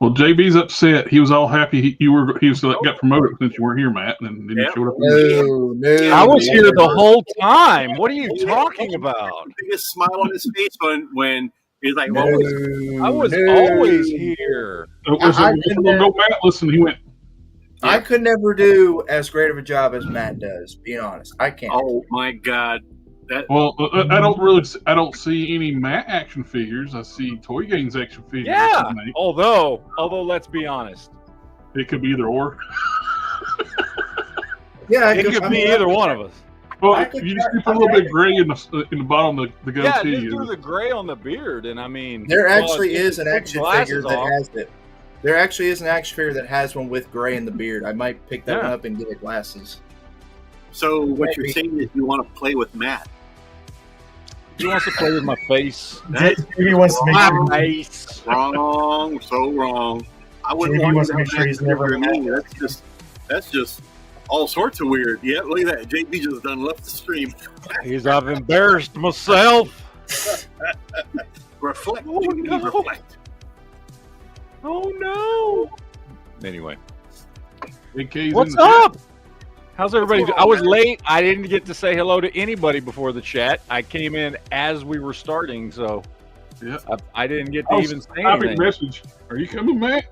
Well, JB's upset. He was all happy he got promoted since you weren't here, Matt, and then you showed up. No, I was here the whole time. What are you talking about? Biggest smile on his face when he's like, I was always here. Go Matt, listen, he went. I could never do as great of a job as Matt does. Being honest, I can't. Oh my God! I don't see any Matt action figures. I see Toy Games action figures. Yeah. Although, let's be honest, it could be either or. Yeah, it could be either one of us. Well, you just put a little bit of gray in the bottom of the goatee. Yeah, just do the gray on the beard, and I mean, there actually is an action figure that has it. There actually is an action figure that has one with gray in the beard. I might pick that one up and get the glasses. So what you're saying is you want to play with Matt? He wants to play with my face. He wants to make my face. Wrong, so wrong. I wouldn't want to make sure he's never me. That's just all sorts of weird. Yeah, look at that. JB just done left the stream. I've embarrassed myself. Reflect. Oh, no. Reflect. Oh no! Anyway, AK's what's up? How's everybody? I was late. I didn't get to say hello to anybody before the chat. I came in as we were starting, so yeah, I didn't get to even say anything. Message. Are you coming, Matt?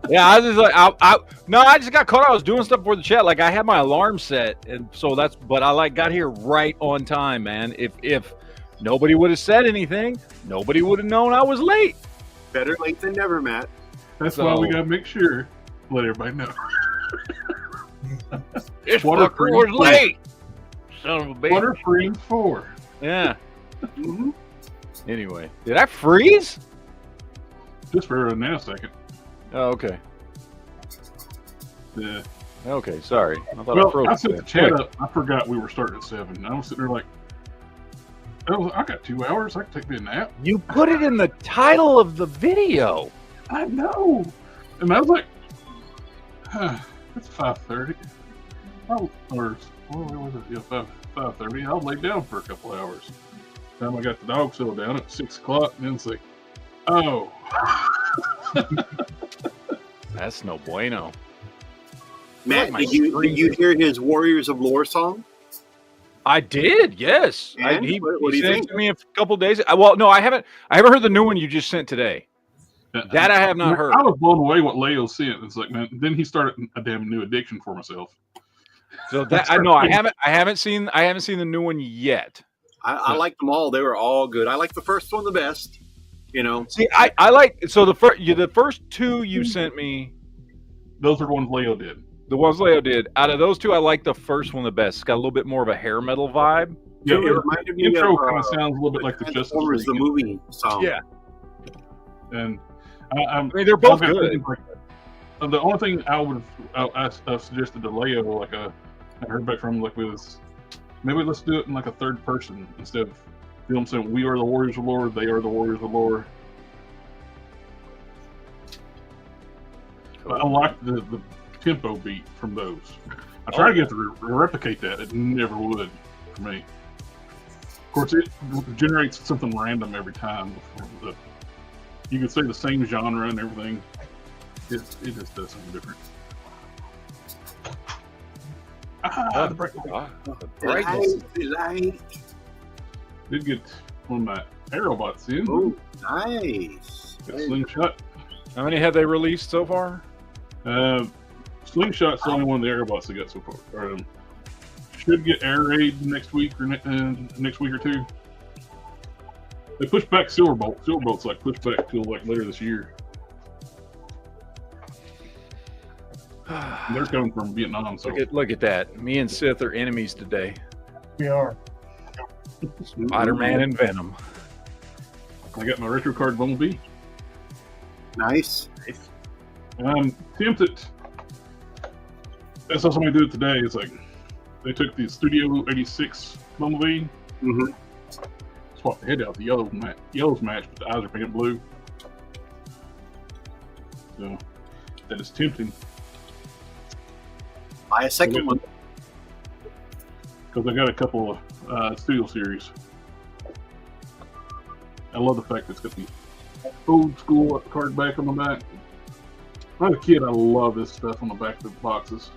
Yeah, I was just like, I just got caught. I was doing stuff before the chat. Like I had my alarm set, and so but I got here right on time, man. If nobody would have said anything, nobody would have known I was late. Better late than never, Matt. That's why we gotta make sure let everybody know. This fucker was late. Son of a bitch. Water freeze 4. Yeah. Mm-hmm. Anyway, did I freeze? Just for a nanosecond. Oh, okay. Yeah. Okay, sorry. I set the chat up. I forgot we were starting at 7. I was sitting there like, I got 2 hours. I can take me a nap. You put it in the title of the video. I know. And I was like, it's 5:30. Or where was it? Yeah, 5:30. I'll lay down for a couple hours. Time I got the dog settled down at 6 o'clock, and then it's like, oh. That's no bueno. Matt, did you hear his Warriors of Lore song? I did, yes. What do you sent think? it to me a couple days. Well, no, I haven't heard the new one you just sent today. That I have not heard. I was blown away what Leo sent. It's like, man, then he started a damn new addiction for myself. So that I know I haven't seen the new one yet. I like them all. They were all good. I like the first one the best. You know. See, I like the first 2 you sent me. Those are the ones Leo did. The ones Leo did. Out of those 2, I like the first one the best. It's got a little bit more of a hair metal vibe. Yeah, it reminded me intro of kind of sounds a little bit like the Justice League. The movie song. Yeah. And I mean, they're both good. The only thing I suggested to Leo, like I heard back from him, like was maybe let's do it in like a third person instead of, you know what I'm saying? We are the Warriors of Lore. They are the Warriors of Lore. Cool. I like the tempo beat from those. I try to get to replicate that. It never would for me. Of course, it generates something random every time. You could say the same genre and everything. It just does something different. The brightness. Did get one of my aerobots in. Oh, nice. Got Slingshot. How many have they released so far? Slingshot's the only one of the aerobots they got so far. Should get Air Raid next week or next week or 2. They pushed back Silverbolt. Silverbolt's like pushed back till like later this year. They're coming from Vietnam, so look at that. Me and Sith are enemies today. We are. Spider-Man and Venom. I got my retro card Bumblebee. Nice. I'm tempted. That's how somebody did it today. It's like they took the Studio 86 Bumblebee. Mm-hmm. Swapped the head out. The yellow's matched, but the eyes are painted blue. So that is tempting. Buy a second one. Because I got a couple of Studio series. I love the fact that it's got the old school card back on the back. When I was a kid, I love this stuff on the back of the boxes.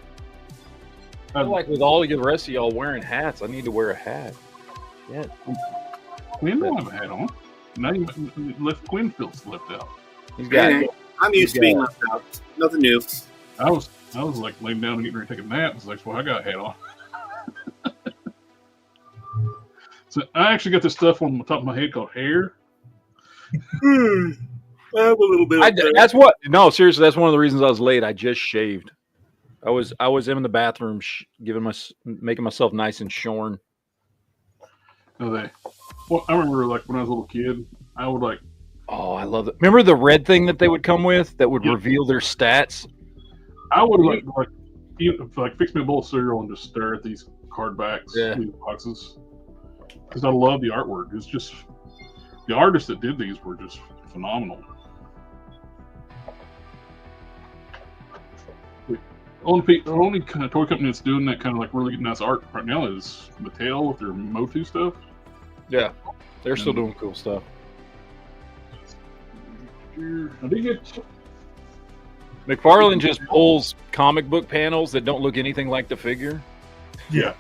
I feel like with all the rest of y'all wearing hats, I need to wear a hat. Yeah. Quinn don't have a hat on. Now you left Quinn feels left out. He's got it. I'm used to being left out. Nothing new. I was like laying down and getting ready to take a nap. It's like, well, I got a hat on. So I actually got this stuff on the top of my head called hair. I have a little bit. That's what. No, seriously, that's one of the reasons I was late. I just shaved. I was in the bathroom, making myself nice and shorn. Well, I remember like when I was a little kid, I would like. Oh, I love it. Remember the red thing that they would come with that would reveal their stats? I would like fix me a bowl of cereal and just stare at these card backs, these boxes, because I love the artwork. It's just the artists that did these were just phenomenal. The only kind of toy company that's doing that kind of like really nice art right now is Mattel with their Motu stuff. Yeah, they're still doing cool stuff. I did get. McFarlane just pulls comic book panels that don't look anything like the figure. Yeah.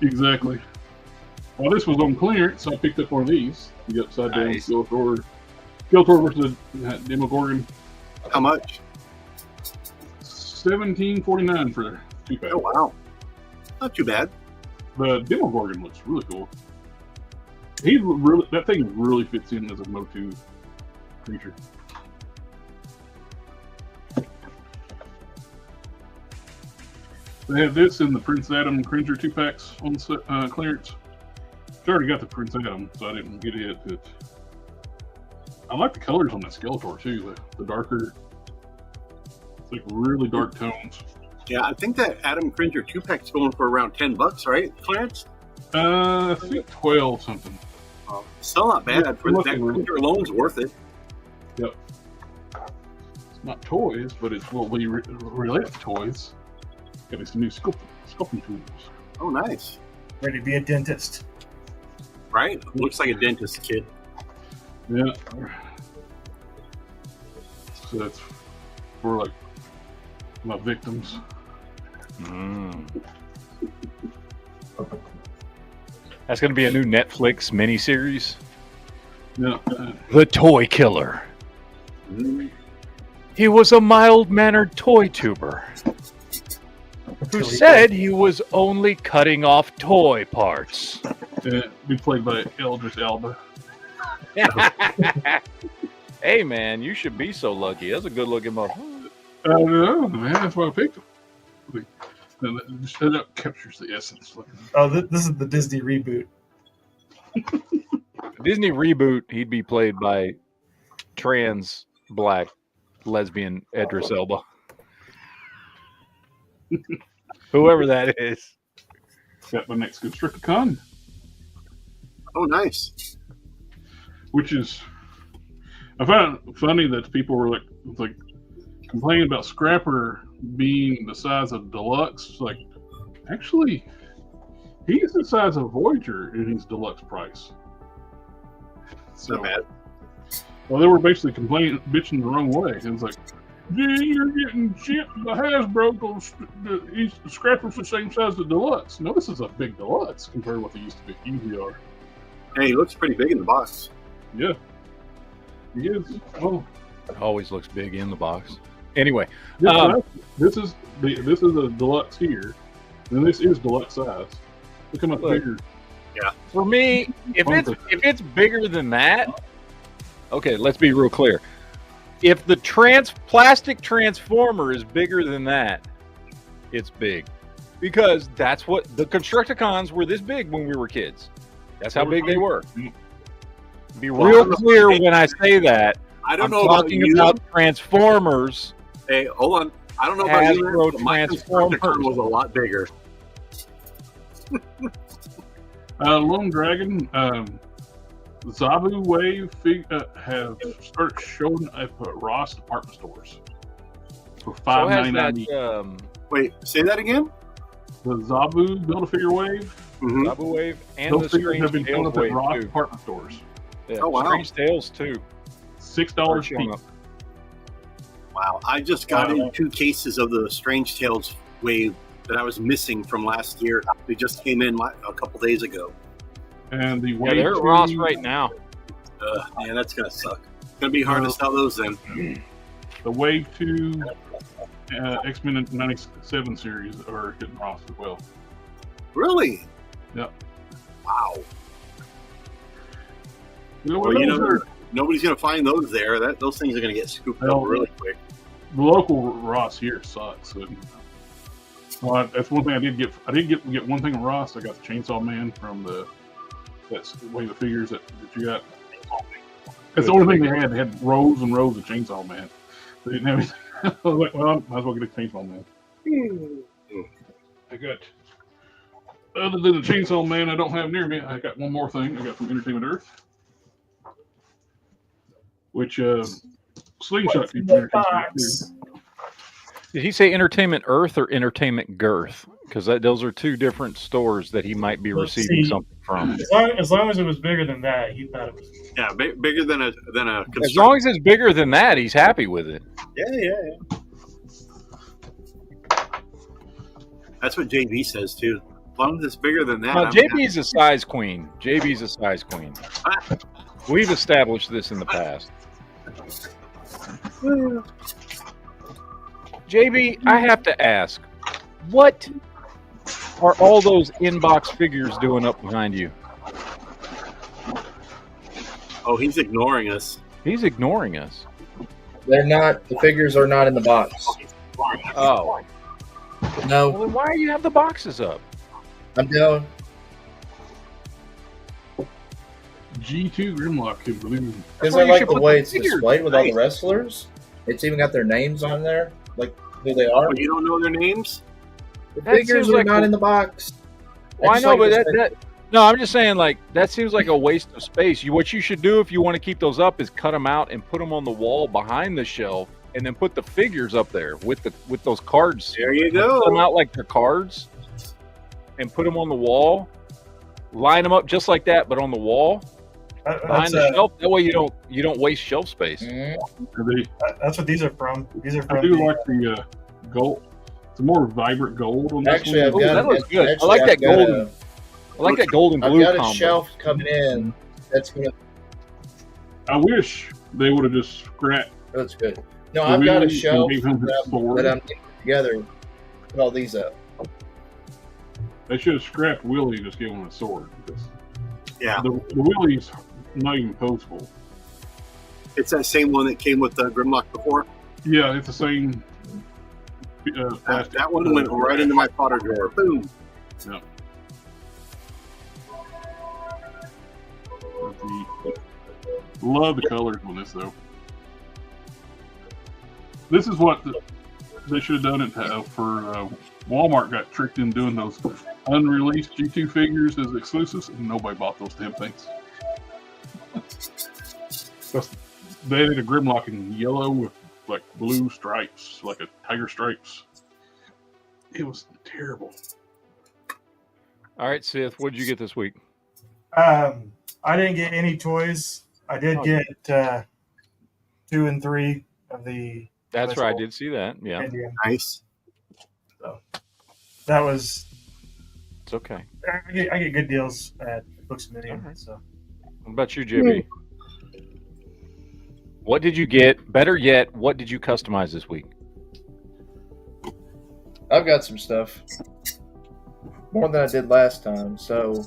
Exactly. Well, this was on clearance, so I picked up one of these. The upside down Skeletor versus the Demogorgon. How much? $17.49 for 2-pack. Oh wow, not too bad. The Demogorgon looks really cool. That thing really fits in as a Motu creature. They have this in the Prince Adam Cringer 2-packs on clearance. I already got the Prince Adam, so I didn't get it. But I like the colors on that Skeletor too. The darker, it's like really dark tones. Yeah, I think that Adam Cringer 2-pack's going for around $10, right? Clearance? I think 12 something. Still not bad. For that Cringer alone's worth it. Yep. It's not toys, but it's what we relate to toys. Got some new sculpting tools. Oh, nice. Ready to be a dentist. Right? Looks like a dentist kid. Yeah. So that's for like my victims. That's going to be a new Netflix miniseries. Yeah. The Toy Killer. He was a mild-mannered toy tuber who said he was only cutting off toy parts. Be played by Idris Elba. Hey, man, you should be so lucky. That's a good-looking motherfucker. I don't know, man. That's why I picked him. That captures the essence. Oh, this is the Disney reboot. Disney reboot, he'd be played by trans black lesbian Idris Elba. Whoever that is. Got my next Constricticon. Oh, nice. Which is, I found it funny that people were like complaining about Scrapper being the size of Deluxe. Like, actually, he's the size of Voyager in his Deluxe price. So, Not bad. Well, they were basically bitching the wrong way. It was like, yeah, you're getting chipped by Hasbro because Scrapper's the same size as Deluxe. No, this is a big Deluxe compared to what they used to be. Usually are. Hey, he looks pretty big in the box. Yeah. He is. Oh. It always looks big in the box. Anyway, this is a Deluxe here, and this is Deluxe size. Look how much bigger. Yeah. For me, if it's bigger than that, okay, let's be real clear. If the plastic transformer is bigger than that, it's big. Because that's what the Constructicons were this big when we were kids. That's how big they were. Be real clear when I say that. I don't know about you. About Transformers. Hey, hold on. I don't know about you, but my Constructicon was a lot bigger. Lone Dragon, Zabu Wave have started showing up at Ross department stores for $5.99. Wait, say that again? The Zabu Build-A-Figure Wave. Zabu Wave and those the figures have been showing up at Ross too. department stores. Yeah, Oh, wow. Strange Tales too. $6 cheap. Wow. I just got in 2 cases of the Strange Tales wave that I was missing from last year. They just came in a couple days ago. And the Yeah, they're at Ross right now. Man, that's going to suck. It's going to be hard to sell those then. The Wave 2 X-Men 97 series are hitting Ross as well. Really? Yep. Wow. Well, nobody's going to find those there. Those things are going to get scooped up really quick. The local Ross here sucks. Well, that's one thing I did get. I did get one thing from Ross. I got the Chainsaw Man from that's one of the figures that you got. That's the only thing they had. They had rows and rows of Chainsaw Man. They didn't have anything. I was like, well, I might as well get a Chainsaw Man. I got, other than the Chainsaw Man I don't have near me, I got one more thing I got from Entertainment Earth. Which, Slingshot keeps Entertainment Earth. Did he say Entertainment Earth or Entertainment Girth? Because those are 2 different stores that he might be receiving something from. As long as it was bigger than that, he thought it was. Yeah, bigger than a. As long as it's bigger than that, he's happy with it. Yeah. That's what JB says too. As long as it's bigger than that. JB's a size queen. JB's a size queen. We've established this in the past. JB, I have to ask, what are all those inbox figures doing up behind you? Oh, he's ignoring us. He's ignoring us. They're not. The figures are not in the box. Oh. No. Well, then why do you have the boxes up? I'm doing. G2 Grimlock could believe. Because I like the way it's displayed with all the wrestlers. It's even got their names on there, like who they are. Oh, you don't know their names? The figures are not in the box. Well, I know, but no, I'm just saying, like, that seems like a waste of space. What you should do if you want to keep those up is cut them out and put them on the wall behind the shelf, and then put the figures up there with those cards. There you go. Put them out like they're cards, and put them on the wall. Line them up just like that, but on the wall behind the shelf. That way you don't waste shelf space. That's what these are from. These are from. I do like the gold. It's a more vibrant gold on this Actually, one. That looks good. I like that golden. I like that gold and blue I've got combo. a shelf coming in. That's gonna. I wish they would have just scrapped. That's good. No, I've got a shelf that I'm getting together. Put all these up. They should have scrapped Willie and just given him a sword. Yeah. The Willie's not even posable. It's that same one that came with the Grimlock before? Yeah, it's the same. That one went right into my Potter drawer. Boom. Yeah. Love the colors on this, though. This is what they should have done it for. Walmart got tricked in doing those unreleased G2 figures as exclusives, and nobody bought those damn things. They did a Grimlock in yellow with like blue stripes, like a tiger stripes. It was terrible. All right, Sith, what did you get this week? I didn't get any toys. I did get 2 and 3 of the. That's right. I did see that. Yeah. Indian. Nice. So that was. It's okay. I get good deals at Books and Indian. Right. So. What about you, JB? What did you get? Better yet, what did you customize this week? I've got some stuff. More than I did last time, so.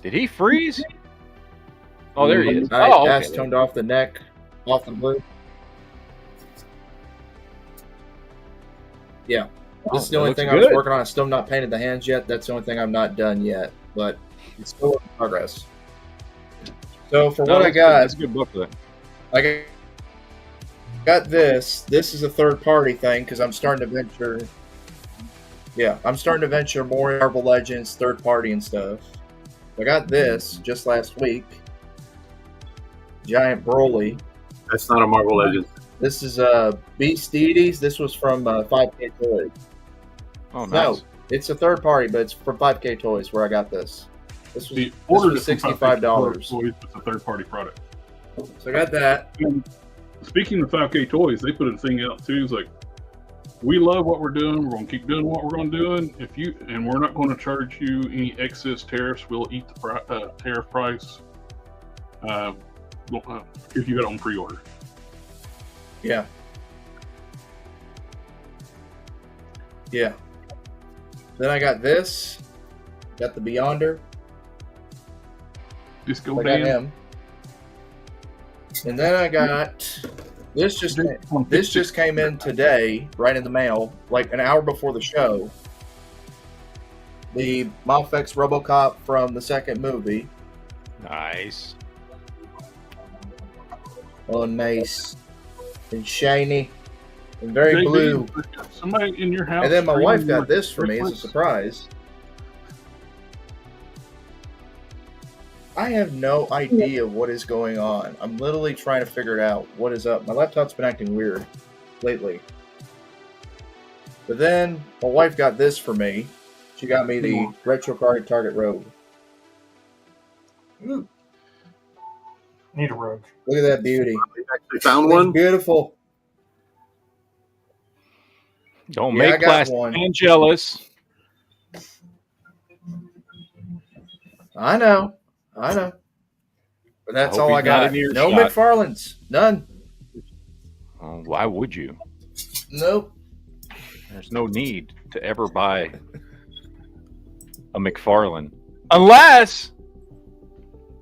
Did he freeze? Oh, there he is. I Okay. toned off the neck, off the blue. Yeah. This is the only thing I was working on. I'm still not painted the hands yet. That's the only thing I'm not done yet, but it's still in progress. So for what I got, that's a good booklet. I got this. This is a third-party thing because I'm starting to venture. Yeah, I'm starting to venture more Marvel Legends, third-party and stuff. I got this just last week. Giant Broly. That's not a Marvel Legend. This is Beast Deities. This was from 5K Toys. Oh, nice. No, it's a third party, but it's from 5K Toys where I got this. This was, The ordered this was $65. It's a third-party product. So I got that. And speaking of 5K Toys, they put a thing out too. It's like, we love what we're doing. We're going to keep doing what we're going to do. And we're not going to charge you any excess tariffs. We'll eat the tariff price if you got it on pre-order. Yeah. Yeah. Then I got this. Got the Beyonder. Disco I got Dan. him. And then I got this. Just came in today, right in the mail, like an hour before the show. The Malfex RoboCop from the second movie. Nice. Oh, nice and shiny and very JB, blue. Somebody in your house. And then my streaming wife got your this for me as a Netflix? surprise. I have no idea what is going on. I'm literally trying to figure it out. What is up? My laptop's been acting weird lately. But then my wife got this for me. She got me the Retro Card Target Rogue. Ooh. Need a rogue. Look at that beauty. You actually found It's one? beautiful. Don't Yeah, I make got plastic one. man jealous. I know. But that's hope all I he's not got. in earshot. No McFarlane's. None. Why would you? Nope. There's no need to ever buy a McFarlane. Unless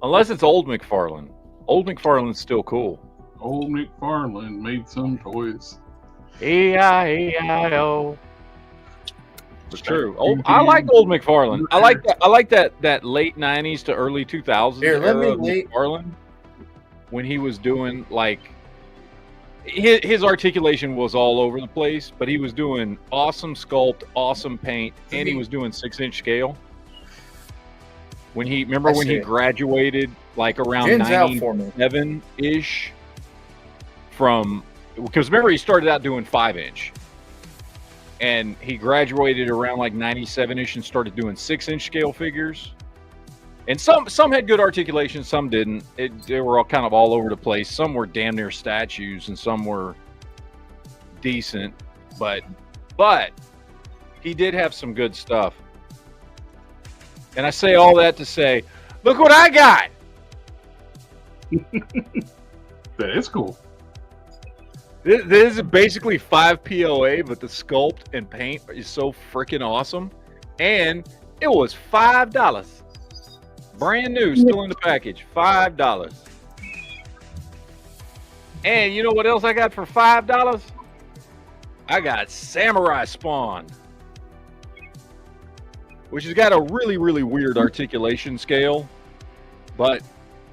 it's old McFarlane. Old McFarlane's still cool. Old McFarlane made some toys. E-I-E-I-O. It's true. I like old McFarlane. I like that late 90s to early 2000s Here, let era me of wait. McFarlane when he was doing like his articulation was all over the place, but he was doing awesome sculpt, awesome paint, and he was doing 6-inch scale. When he graduated like around Jen's out for me. 97-ish from, because remember he started out doing 5-inch. And he graduated around like 97-ish and started doing 6-inch scale figures. And some had good articulation, some didn't. They were all kind of all over the place. Some were damn near statues, and some were decent. But he did have some good stuff. And I say all that to say, look what I got. That is cool. This is basically 5 POA, but the sculpt and paint is so freaking awesome. And it was $5. Brand new, still in the package. $5. And you know what else I got for $5? I got Samurai Spawn, which has got a really, really weird articulation scale, but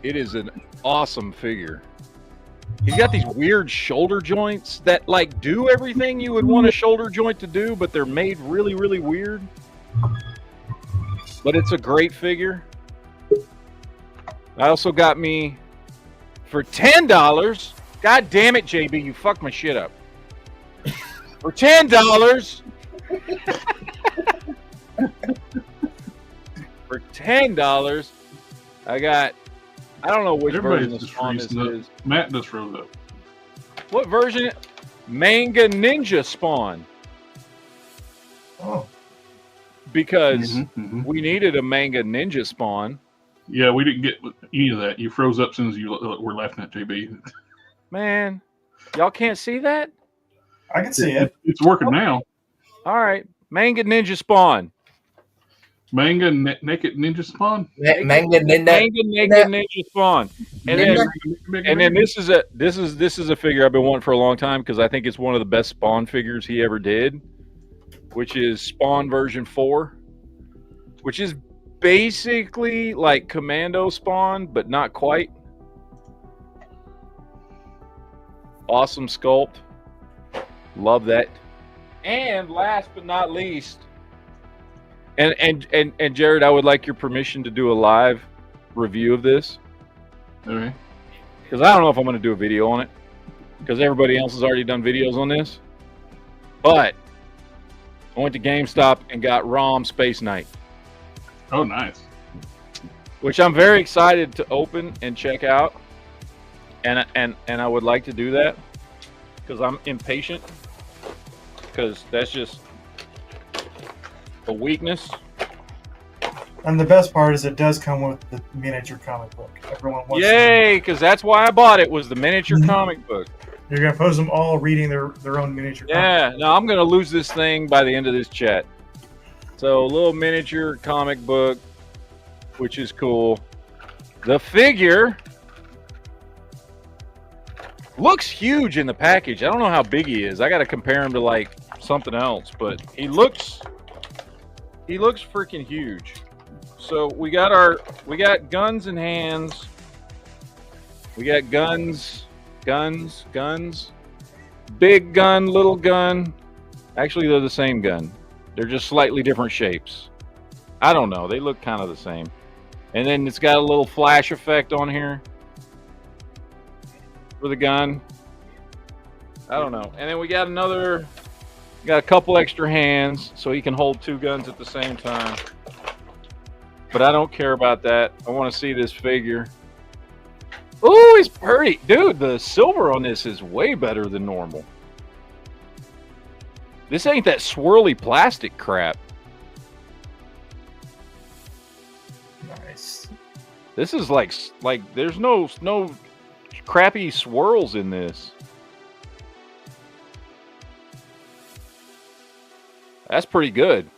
it is an awesome figure. He's got these weird shoulder joints that like do everything you would want a shoulder joint to do, but they're made really, really weird. But it's a great figure. I also got me for $10. God damn it, JB, you fucked my shit up. For $10. For $10, I got, I don't know which version of Spawn this is. Matt just wrote up. What version? Manga Ninja Spawn. Oh. Because we needed a Manga Ninja Spawn. Yeah, we didn't get any of that. You froze up as soon as you were laughing at JB. Man, y'all can't see that? I can see it. It's working now. All right. Manga Ninja Spawn. Manga Naked Ninja Spawn. Manga Ninja Spawn. And then this is a figure I've been wanting for a long time because I think it's one of the best Spawn figures he ever did, which is Spawn version 4, which is basically like Commando Spawn, but not quite. Awesome sculpt. Love that. And last but not least, and Jared, I would like your permission to do a live review of this. Okay. Because I don't know if I'm going to do a video on it, because everybody else has already done videos on this. But I went to GameStop and got ROM Space Knight. Oh, nice. Which I'm very excited to open and check out. And I would like to do that because I'm impatient. Because that's just a weakness. And the best part is it does come with the miniature comic book. Everyone wants Yay! Because that's why I bought it, was the miniature comic book. You're going to pose them all reading their own miniature Yeah, comic no, I'm going to lose this thing by the end of this chat. So, a little miniature comic book, which is cool. The figure looks huge in the package. I don't know how big he is. I got to compare him to like something else, but he looks freaking huge. So we got guns in hands. We got guns. Big gun, little gun. Actually, they're the same gun. They're just slightly different shapes. I don't know. They look kind of the same. And then it's got a little flash effect on here for the gun. I don't know. And then we got a couple extra hands so he can hold two guns at the same time. But I don't care about that. I want to see this figure. Ooh, he's pretty. Dude, the silver on this is way better than normal. This ain't that swirly plastic crap. Nice. This is like there's no crappy swirls in this. That's pretty good.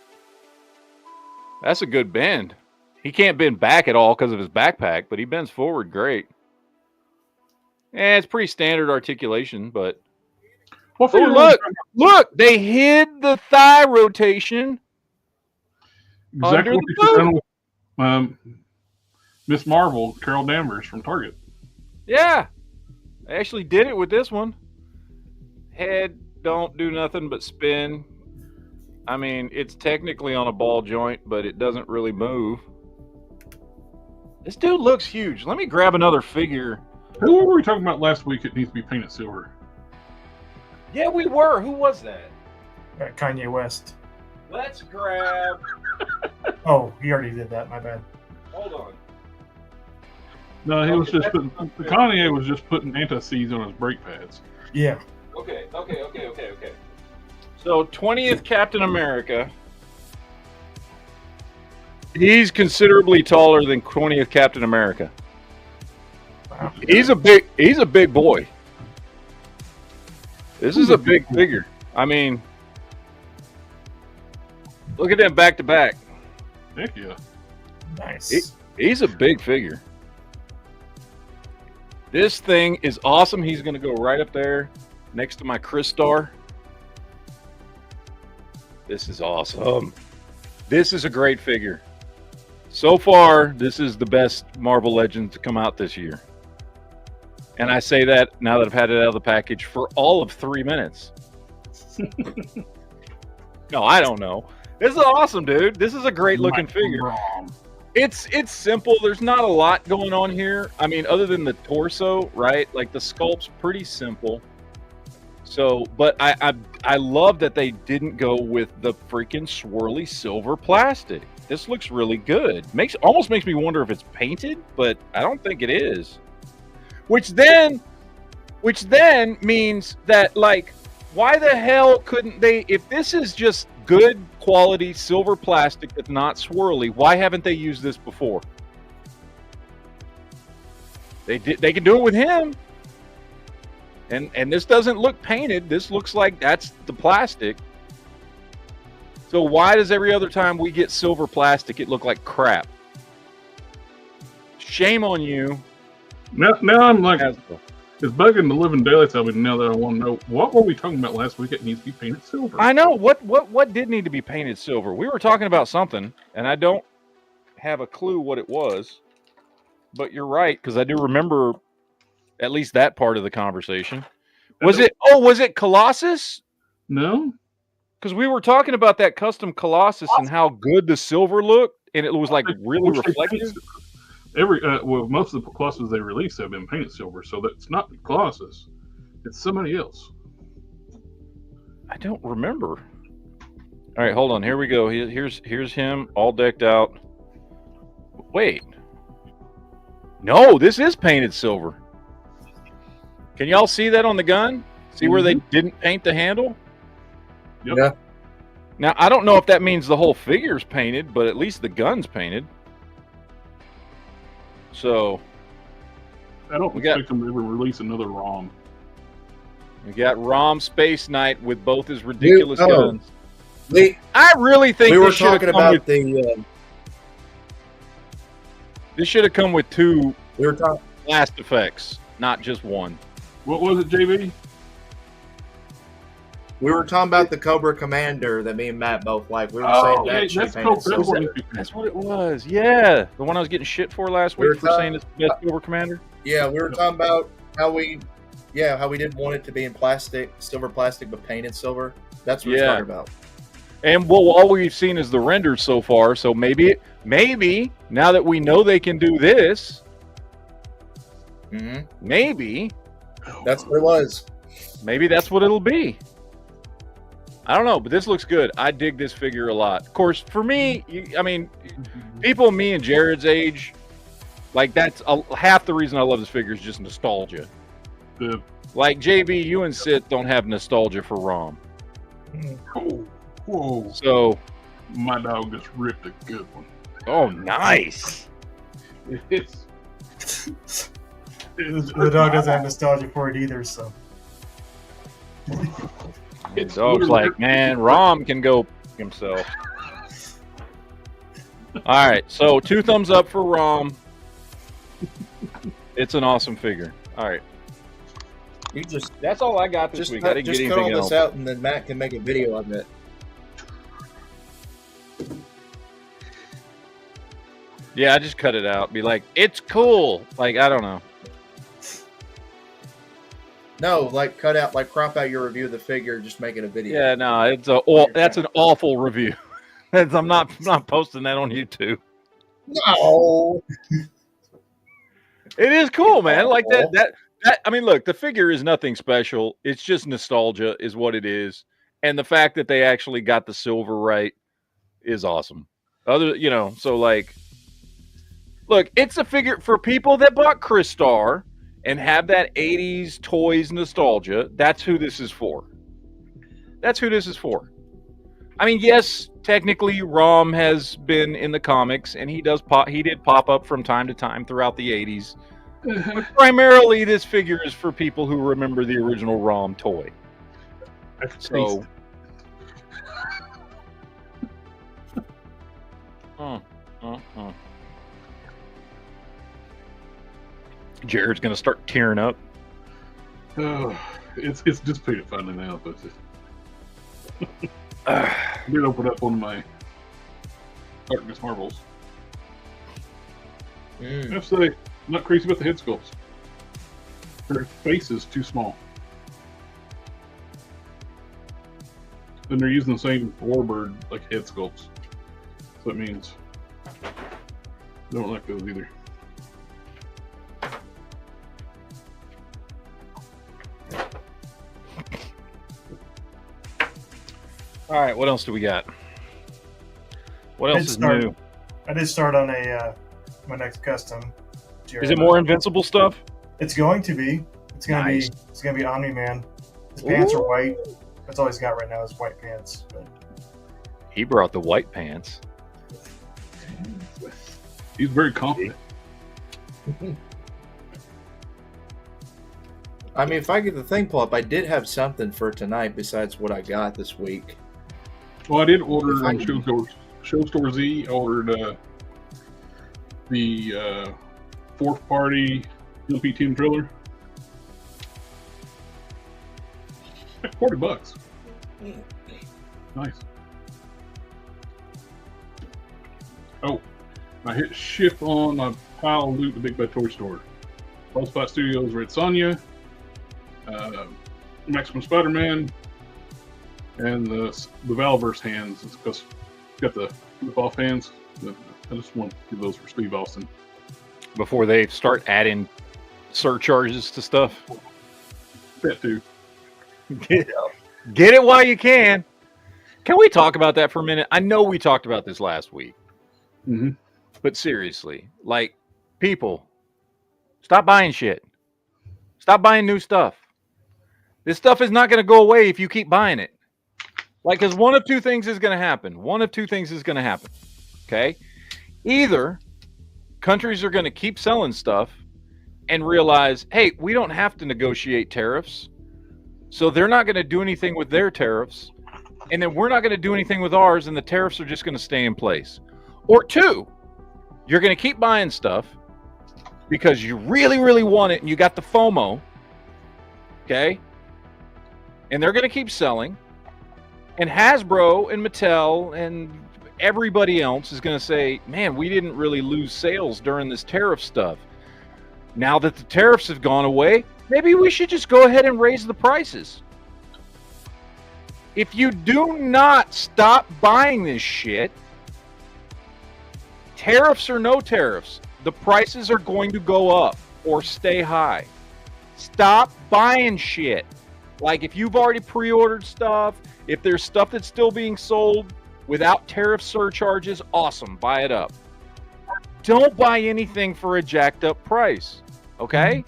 That's a good bend. He can't bend back at all because of his backpack, but he bends forward great. And it's pretty standard articulation, but oh, look, they hid the thigh rotation Exactly under what the you boot. done with Miss Marvel, Carol Danvers from Target. Yeah, I actually did it with this one. Head don't do nothing but spin. I mean, it's technically on a ball joint, but it doesn't really move. This dude looks huge. Let me grab another figure. Who were we talking about last week? It needs to be painted silver. Yeah, we were. Who was that? Kanye West. Let's grab. Oh, he already did that. My bad. Hold on. No, he was just putting. Kanye was just putting anti-seize on his brake pads. Yeah. Okay. So 20th Captain America. He's considerably taller than 20th Captain America. Wow. He's a big boy. This is a big figure. I mean, look at them back to back. Heck yeah. Nice. He's a big figure. This thing is awesome. He's going to go right up there next to my Crystar. This is awesome. This is a great figure. So far, this is the best Marvel Legends to come out this year. And I say that now that I've had it out of the package for all of 3 minutes. No, I don't know. This is awesome, dude. This is a great looking figure. It's simple. There's not a lot going on here. I mean, other than the torso, right? Like the sculpt's pretty simple. So, but I love that they didn't go with the freaking swirly silver plastic. This looks really good. Almost makes me wonder if it's painted, but I don't think it is. Which then means that, like, why the hell couldn't they, if this is just good quality silver plastic that's not swirly, why haven't they used this before? They can do it with him. And this doesn't look painted. This looks like that's the plastic. So why does every other time we get silver plastic, it look like crap? Shame on you. Now I'm like, it's bugging the living daylights out of me now that I want to know, what were we talking about last week? It needs to be painted silver. I know. What did need to be painted silver? We were talking about something, and I don't have a clue what it was. But you're right, because I do remember at least that part of the conversation. Was it Colossus? No. Because we were talking about that custom Colossus and how good the silver looked, and it was like really reflective. Most of the Colossus they released have been painted silver, so that's not Colossus. It's somebody else. I don't remember. All right, hold on. Here we go. Here's him all decked out. Wait. No, this is painted silver. Can y'all see that on the gun? See where they didn't paint the handle? Yep. Yeah. Now, I don't know if that means the whole figure's painted, but at least the gun's painted. So, I don't We got- expect them to ever release another ROM. we got Rom Space Knight with both his ridiculous guns. I really think We were this should have talking come about with, the. this should have come with 2 We were talking. blast effects, not just one. What was it, JB? We were talking about the Cobra Commander that me and Matt both like. We were Oh, saying that yeah, should that's be cool. painted silver. That's what it was. Yeah, the one I was getting shit for last We were week for saying it's the best Cobra Commander. Yeah, we were talking about how we didn't want it to be in plastic, silver plastic, but painted silver. That's what we're talking about. And well, all we've seen is the renders so far. So maybe now that we know they can do this, maybe That's what it was. maybe that's what it'll be. I don't know, but this looks good. I dig this figure a lot. Of course, for me, people me and Jared's age, like that's half the reason I love this figure is just nostalgia. The Like JB, you and Sit don't have nostalgia for ROM. whoa, So, my dog just ripped a good one. oh, nice. It's The dog doesn't have nostalgia for it either, so. The dog's like, man, Rom can go himself. All right, so 2 thumbs up for Rom. It's an awesome figure. All right, You just that's all I got this week. I didn't just get cut all anything this else. out, and then Matt can make a video of it. Yeah, I just cut it out. Be like, it's cool. Like, I don't know. No, like cut out, like crop out your review of the figure, just make it a video. Yeah, no, that's an awful review. I'm not posting that on YouTube. No. It is cool, man. Like that. I mean, look, the figure is nothing special. It's just nostalgia, is what it is, and the fact that they actually got the silver right is awesome. So like, look, it's a figure for people that bought Crystar and have that 80s toys nostalgia. That's who this is for. That's who this is for. I mean, yes, technically Rom has been in the comics and he did pop up from time to time throughout the 80s. But primarily this figure is for people who remember the original Rom toy. So Jared's gonna start tearing up. it's dissipated finally now, but I did open up one of my Darkness Marvels. I have to say, I'm not crazy about the head sculpts. Their face is too small. And they're using the same warbird like head sculpts. So that means I don't like those either. All right, what else do we got? What else is new? I did start on my next custom. Is it more Invincible stuff? It's going to be. It's gonna be. It's gonna be Omni-Man. His pants are white. That's all he's got right now is white pants. But He brought the white pants. He's very confident. I mean, if I get the thing pull up, I did have something for tonight besides what I got this week. Well, I did order on Show Store Z. I ordered the fourth party JBTM trailer. Like $40. Nice. Oh, I hit ship on a pile of loot at the Big Bad Toy Store. Ball Spot Studios Red Sonja, Maximum Spider-Man, and the Valverse hands. It's because it's got the flip-off hands. I just want to give those for Steve Austin. Before they start adding surcharges to stuff. That too. Get it while you can. Can we talk about that for a minute? I know we talked about this last week, but seriously, like, people, stop buying shit. Stop buying new stuff. This stuff is not going to go away if you keep buying it. Like, because one of two things is going to happen. Okay? Either countries are going to keep selling stuff and realize, hey, we don't have to negotiate tariffs. So they're not going to do anything with their tariffs. And then we're not going to do anything with ours, and the tariffs are just going to stay in place. Or two, you're going to keep buying stuff because you really, really want it and you got the FOMO. Okay? And they're going to keep selling. And Hasbro and Mattel and everybody else is going to say, man, we didn't really lose sales during this tariff stuff. Now that the tariffs have gone away, maybe we should just go ahead and raise the prices. If you do not stop buying this shit, tariffs or no tariffs, the prices are going to go up or stay high. Stop buying shit. Like, if you've already pre-ordered stuff, if there's stuff that's still being sold without tariff surcharges, awesome, buy it up. Don't buy anything for a jacked up price, okay?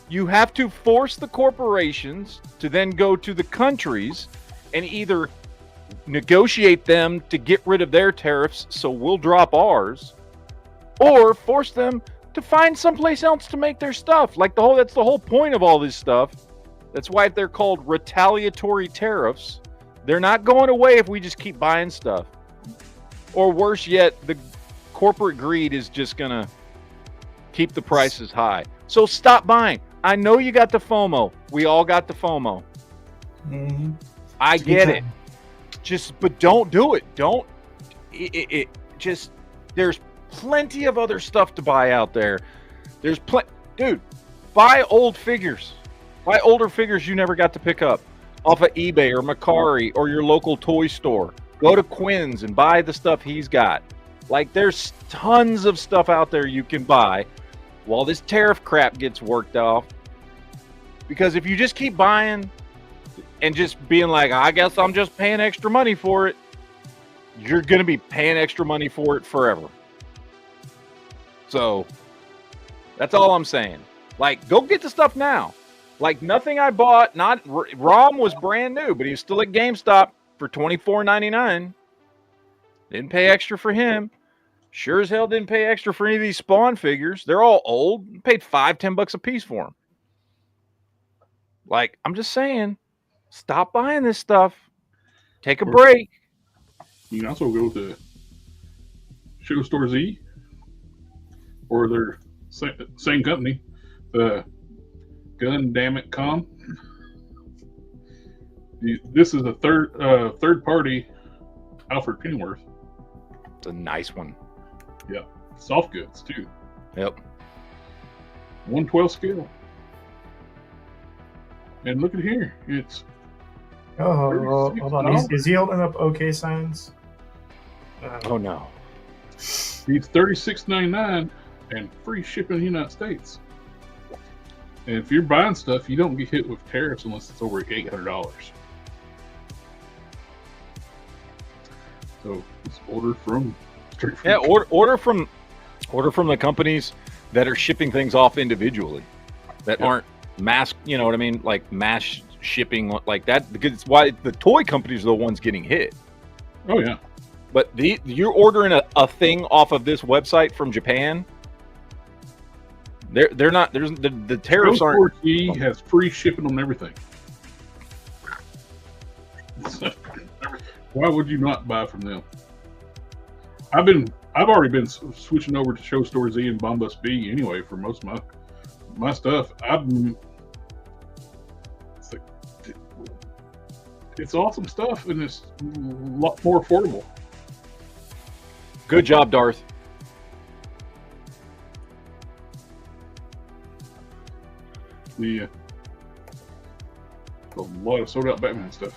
You have to force the corporations to then go to the countries and either negotiate them to get rid of their tariffs so we'll drop ours, or force them to find someplace else to make their stuff. Like, that's the whole point of all this stuff. That's why they're called retaliatory tariffs. They're not going away if we just keep buying stuff. Or worse yet, the corporate greed is just going to keep the prices high. So stop buying. I know you got the FOMO. We all got the FOMO. I get it. But don't do it. There's plenty of other stuff to buy out there. Dude, buy old figures. Buy older figures you never got to pick up off of eBay or Mercari or your local toy store. Go to Quinn's and buy the stuff he's got. Like, there's tons of stuff out there you can buy while this tariff crap gets worked off. Because if you just keep buying and just being like, I guess I'm just paying extra money for it, you're going to be paying extra money for it forever. So that's all I'm saying. Like, go get the stuff now. Like, nothing I bought, Rom was brand new, but he was still at GameStop for $24.99. Didn't pay extra for him. Sure as hell didn't pay extra for any of these Spawn figures. They're all old. Paid $5-10 a piece for them. Like, I'm just saying, stop buying this stuff. Take a break. You can also go to Show Store Z or their same company, the Gun Damn It Con. This is a third party Alfred Pennyworth. It's a nice one. Yeah, soft goods too. Yep. 1/12 scale. And look at here, it's. Hold on. Is he holding up OK signs? Oh no. It's $36.99 and free shipping in the United States. And if you're buying stuff, you don't get hit with tariffs unless it's over $800. So just order from straight from. Yeah, order from the companies that are shipping things off individually, that aren't mass. You know what I mean? Like mass shipping like that, because it's why the toy companies are the ones getting hit. Oh yeah. But you're ordering a thing off of this website from Japan. They're not. There's the tariffs aren't. He has free shipping on everything. Why would you not buy from them? I've already been switching over to Show Store Z and Bombus B anyway for most of my stuff. It's awesome stuff and it's a lot more affordable. Good job, Darth. A lot of sold out Batman stuff.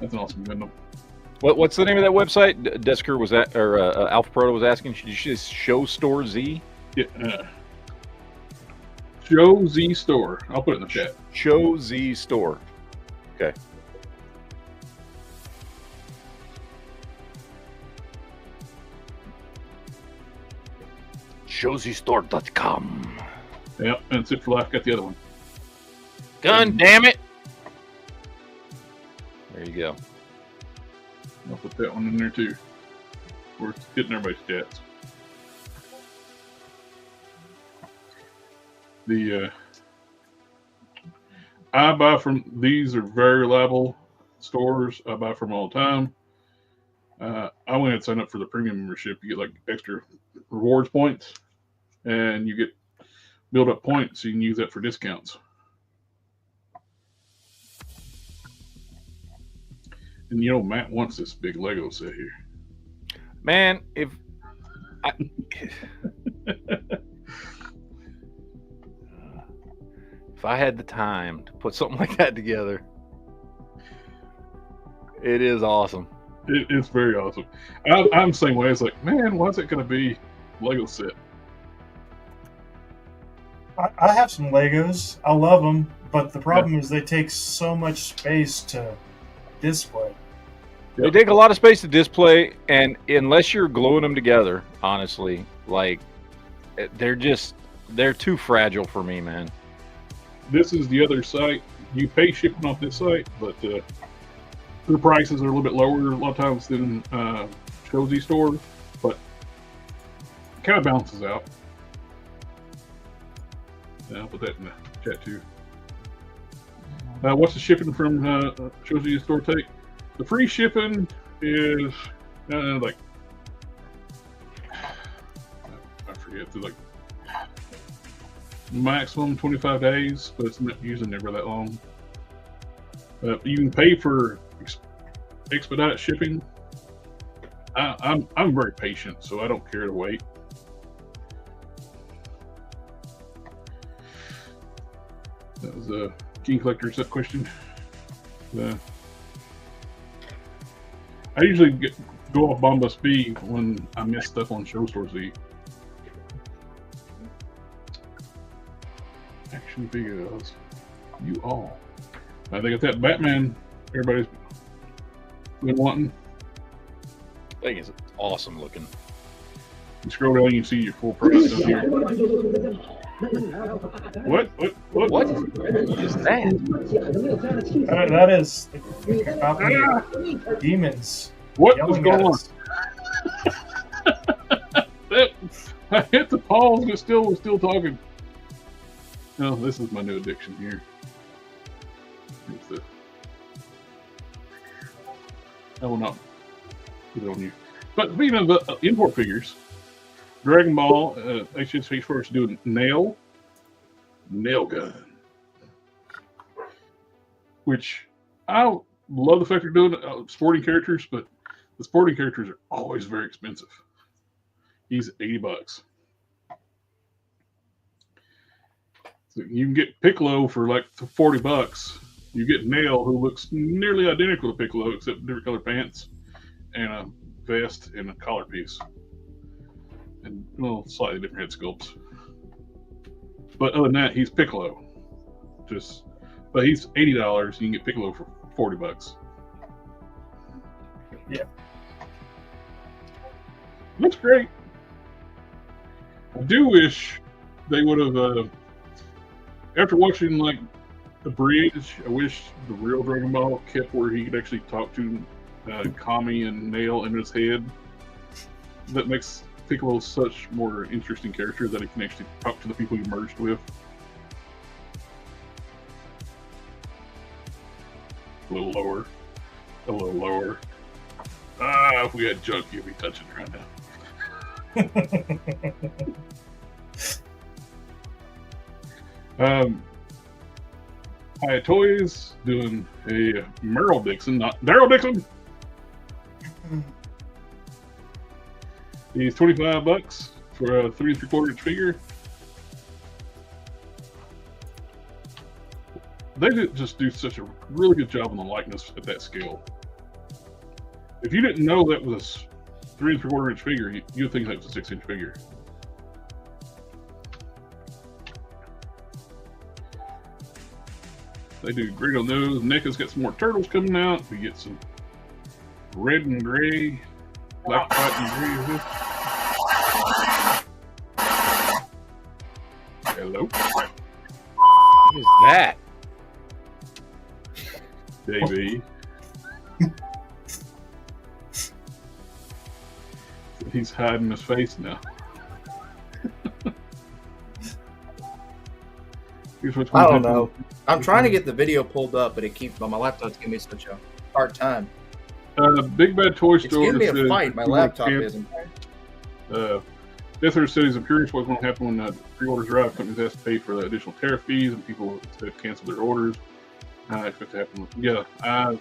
That's an awesome Gundam. What's the name of that website? Desker was at, or Alpha Proto was asking. Did you just Show Store Z? Yeah. Show Z Store. I'll put it in the chat. Show Z Store. Okay. ShowZStore.com. Yep, and it's it for life. Got the other one. God damn it! There you go. I'll put that one in there too. We're getting everybody's stats. I buy from, these are very reliable stores. I buy from all the time. I went and signed up for the premium membership. You get like extra rewards points, and you get build up points. So you can use that for discounts. And you know, Matt wants this big Lego set here. Man, if I had the time to put something like that together, it is awesome. It's very awesome. I'm the same way. It's like, man, why's it going to be Lego set? I have some Legos. I love them, but the problem is they take so much space to display. They take a lot of space to display, and unless you're gluing them together, honestly, like they're too fragile for me, man. This is the other site. You pay shipping off this site, but the prices are a little bit lower a lot of times than Shozy Store, but it kind of balances out. I'll put that in the chat too. What's the shipping from Shozy Store take? The free shipping is like, I forget, it's like maximum 25 days, but it's usually never that long. You can pay for expedite shipping. I'm very patient, so I don't care to wait. That was a King Collector's question. I usually go off Bombus B when I miss stuff on Show Store Z. Action figures. You all. I think it's that Batman everybody's been wanting. I think it's awesome looking. You scroll down, you see your full price up here. What is that? That is demons. What was going on? I hit the pause, but still talking. No, this is my new addiction here. I will not put it on you. But speaking of import figures, Dragon Ball HSH first doing nail gun, which I love the fact they're doing sporting characters, but the sporting characters are always very expensive. He's $80. So you can get Piccolo for like $40. You get Nail, who looks nearly identical to Piccolo, except different color pants and a vest and a collar piece, and slightly different head sculpts. But other than that, he's Piccolo. But he's $80. You can get Piccolo for $40. Yeah, looks great. I do wish they would have. After watching like the bridge, I wish the real Dragon Ball kept where he could actually talk to Kami and Nail in his head. That makes Piccolo such more interesting character that he can actually talk to the people he merged with. A little lower. If we had junk, you'd be touching it right now. Hiya Toys doing a Merle Dixon, not Daryl Dixon. He's $25 for a 3 3/4 inch figure. They just do such a really good job on the likeness at that scale. If you didn't know that was a 3 3/4 inch figure, you'd think that was a 6 inch figure. They do great on those. NECA's got some more turtles coming out. We get some red and gray, black, white, and gray. Hello. What is that? JB. He's hiding his face now. I don't know. I'm trying to get the video pulled up, but it keeps my laptop's giving me such a hard time. Big Bad Toy It's Store. giving me a fight. My laptop isn't. Death Earth Cities, I'm curious what's going to happen when pre-orders arrive. Companies have to pay for the additional tariff fees, and people have to cancel their orders. I expect to happen. Yeah, I'm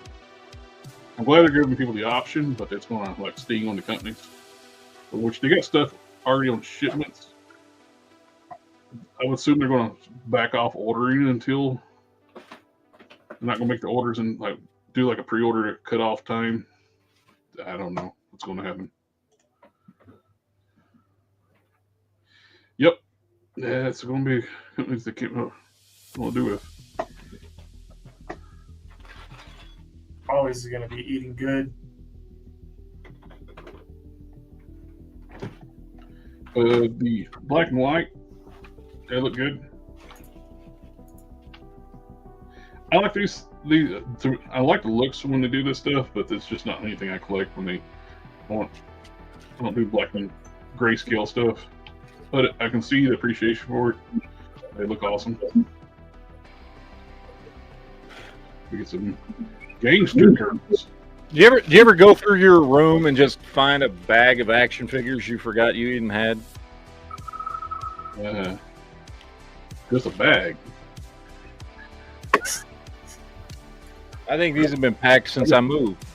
glad they're giving people the option, but it's going to sting on the companies, which they got stuff already on shipments. I would assume they're going to back off ordering until they're not going to make the orders and do a pre-order cutoff time. I don't know what's going to happen. Yep, yeah, it's going to be companies that can't know what to do with. Always going to be eating good. The black and white, they look good. I like these. I like the looks when they do this stuff, but it's just not anything I collect when they want. I don't do black and grayscale stuff, but I can see the appreciation for it. They look awesome. We get some gangster turtles. Do you ever go through your room and just find a bag of action figures you forgot you even had? Just a bag. I think these have been packed since I moved.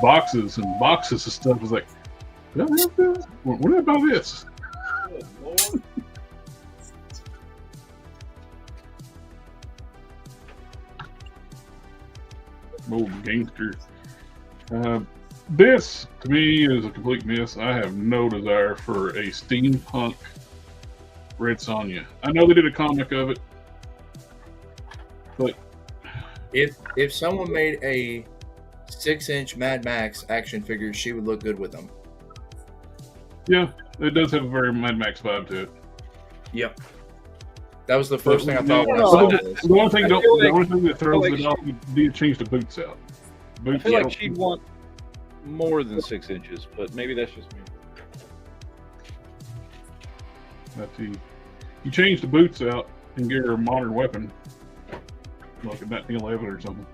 Boxes and boxes of stuff. Was like, what about this? Old gangster. This to me is a complete miss. I have no desire for a steampunk Red Sonja. I know they did a comic of it, but if someone made a 6-inch Mad Max action figure, she would look good with them. Yeah, it does have a very Mad Max vibe to it. Yep. That was the first thing I thought when I saw this. The only thing that throws it off would be to change the boots out. I feel like she'd want more than 6 inches, but maybe that's just me. You change the boots out and get her a modern weapon, like a 1911 or something.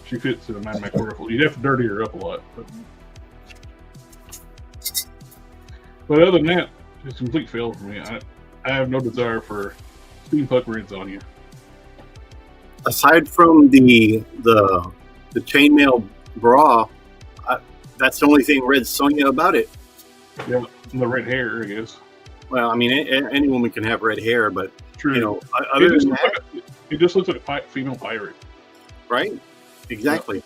She fits in a Mad Max rifle. You'd have to dirty her up a lot. But other than that, it's a complete fail for me. I have no desire for steampunk Red Sonja. Aside from the chainmail bra, that's the only thing Red Sonja about it. Yeah, and the red hair, I guess. Well, I mean, any woman can have red hair, but true. Other than that, it just looks like a female pirate. Right? Exactly.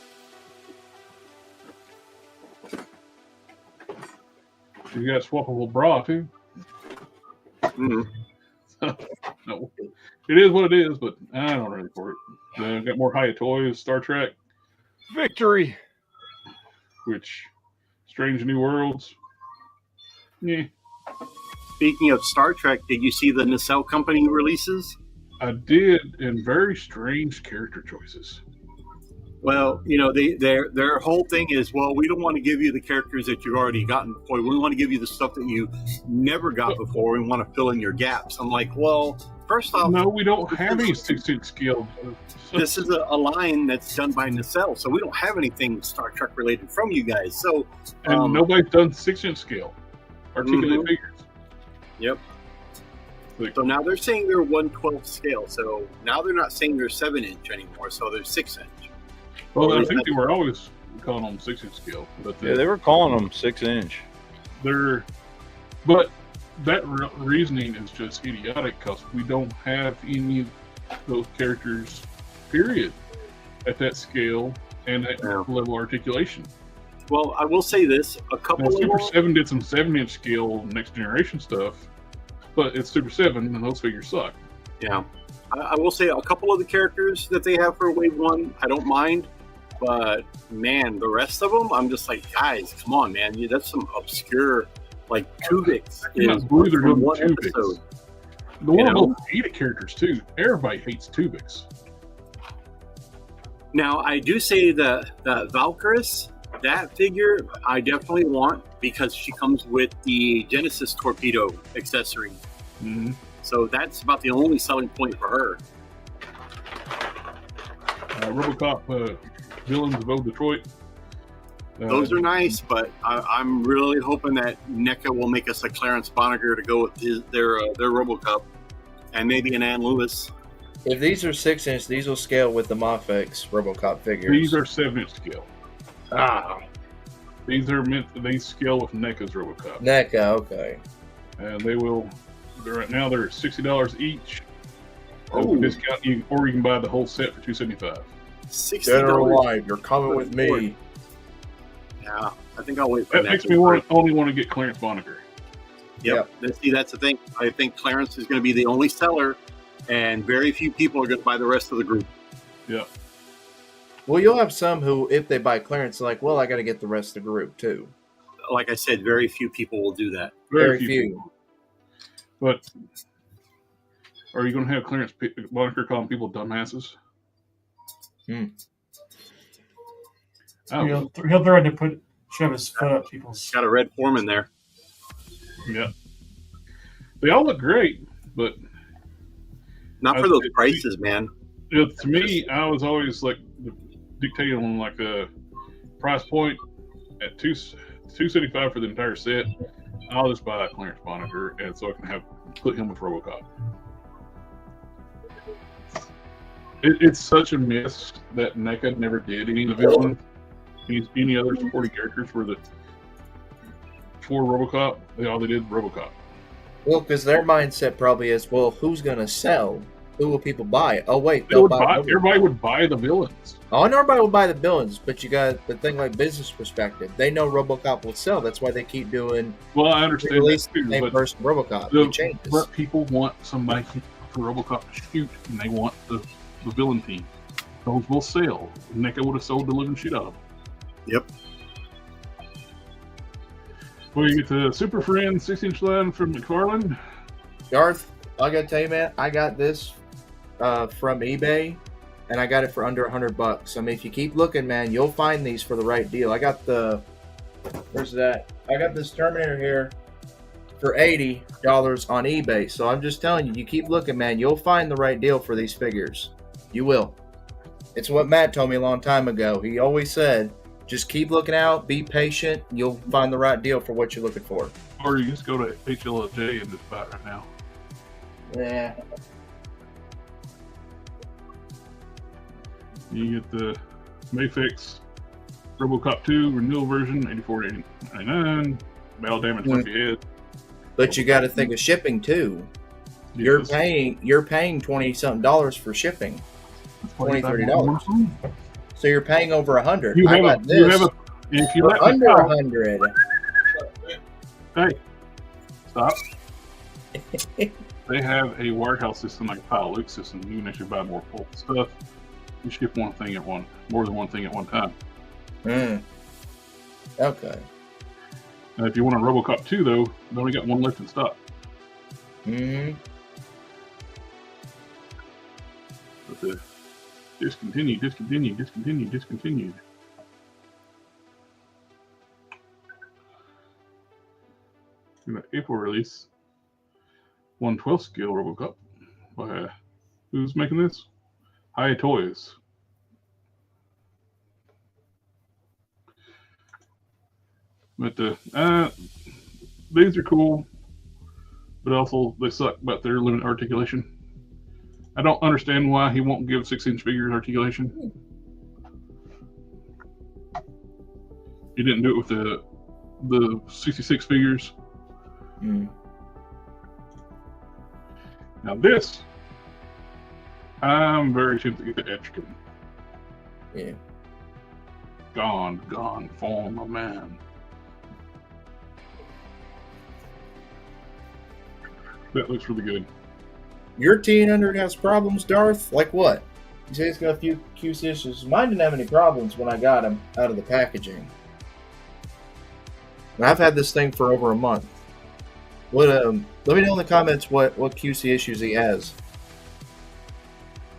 You got a swappable bra too. Mm-hmm. No, it is what it is, but I don't really for it. Got more Hiya toys, Star Trek, Victory, which Strange New Worlds. Yeah. Speaking of Star Trek, did you see the Nacelle Company releases? I did, and very strange character choices. Well, their whole thing is, well, we don't want to give you the characters that you've already gotten before. We want to give you the stuff that you never got before. We want to fill in your gaps. I'm like, well, first off, no, we don't have any 6-inch scale. This is a line that's done by Nacelle, so we don't have anything Star Trek related from you guys. So, and nobody's done 6-inch scale articulated figures. Yep. So now they're saying they're 1/12 scale. So now they're not saying they're 7-inch anymore. So they're 6-inch. Well, I think they were always calling them 6-inch scale. But they were calling them 6-inch. But that reasoning is just idiotic because we don't have any of those characters, period, at that scale and that level of articulation. Well, I will say this: a couple now, of Super 7 did some 7-inch scale next generation stuff, but it's Super 7 and those figures suck. Yeah, I will say a couple of the characters that they have for Wave 1, I don't mind. But, man, the rest of them, I'm just like, guys, come on, man. That's some obscure, like, Tuvix is believe they're from doing one Tuvix. episode. The one of those hated characters, too. Everybody hates Tuvix. Now, I do say the Valkyris, that figure I definitely want because she comes with the Genesis torpedo accessory. Mm-hmm. So that's about the only selling point for her. RoboCop Villains of Old Detroit. Those are nice, but I'm really hoping that NECA will make us a Clarence Bonniger to go with their RoboCop, and maybe an Ann Lewis. If these are 6-inch, these will scale with the Mafex RoboCop figures. These are 7-inch scale. Ah. These are they scale with NECA's RoboCop. NECA, okay. And they will. Right now they're $60 each. Oh. Discount you, or you can buy the whole set for $275. Dead or $60. alive, you're coming with me. Yeah, I think I'll wait for That makes me only want to get Clarence Bonniger. Yep. See, that's the thing. I think Clarence is going to be the only seller, and very few people are going to buy the rest of the group. Yeah. Well, you'll have some who, if they buy Clarence, are like, well, I got to get the rest of the group too. Like I said, very few people will do that. Very few. But are you going to have Clarence Bonniger calling people dumbasses? Oh, He'll threaten to shove his foot up people's. Got a red form in there. yeah. They all look great, but Not for those prices, man. to me, I was always like dictating on like a price point at $275 for the entire set. I'll just buy Clarence Bonniger, and so I can put him with RoboCop. It's such a miss that NECA never did any of the villains, any other supporting characters for RoboCop. All they did RoboCop. Well, because their mindset probably is, well, who's going to sell? Who will people buy? Oh, wait, they'll buy everybody would buy the villains. Oh, I know everybody will buy the villains, but you got the thing like business perspective. They know RoboCop will sell. That's why they keep doing. Well, I understand that too, the same person RoboCop. It changes. But people want somebody for RoboCop to shoot, and they want the villain team. Those will sell. NECA would have sold the living shit out of them. Yep. Well, you get the Super Friends 6-inch line from McFarlane. Garth, I got to tell you, man, I got this from eBay, and I got it for under $100. I mean, if you keep looking, man, you'll find these for the right deal. I got where's that? I got this Terminator here for $80 on eBay. So I'm just telling you, you keep looking, man, you'll find the right deal for these figures. You will. It's what Matt told me a long time ago. He always said, just keep looking out, be patient, you'll find the right deal for what you're looking for. Or you just go to HLJ and just buy it right now. Yeah. You get the Mayfix RoboCop 2 renewal version, $84.99. Battle damage worth your head. But you got to think of shipping too. You're paying $20-something for shipping. $20-$30. So you're paying over $100. You have if you let under $100. Hey, stop. They have a warehouse system like a Pile Luke system. You can actually buy more bulk stuff. You ship more than one thing at one time. Okay. And if you want a RoboCop 2, though, they only got one left in stock. Mm-hmm. But the discontinued. April release. 1/12 scale RoboCop. By who's making this? Hi Toys. But these are cool, but also they suck about their limited articulation. I don't understand why he won't give 6-inch figures articulation. He didn't do it with the 66 figures. Now this, I'm very tempted to get the Etrigan. Yeah. Gone form of man. That looks really good. Your T800 has problems, Darth? Like what? You say it's got a few QC issues. Mine didn't have any problems when I got them out of the packaging. And I've had this thing for over a month. What? Let me know in the comments what QC issues he has.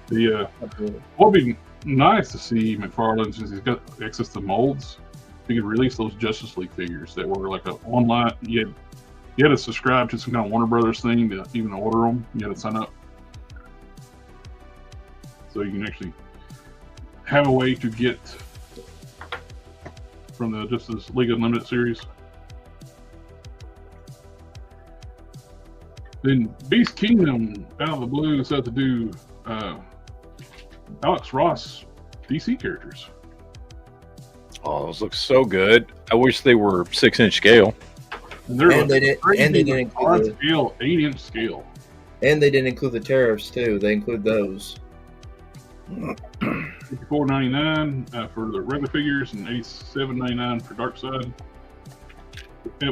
What'd be nice to see McFarlane, since he's got access to molds, he could release those Justice League figures that were like an online. You had to subscribe to some kind of Warner Brothers thing to even order them. You had to sign up, so you can actually have a way to get from the Justice League Unlimited series. Then Beast Kingdom out of the blue set to do Alex Ross DC characters. Oh, those look so good. I wish they were 6-inch scale. And they didn't include the scale, 8-inch scale. And they didn't include the tariffs too. They include those. $54.99 for the regular figures and $87.99 for Darkseid.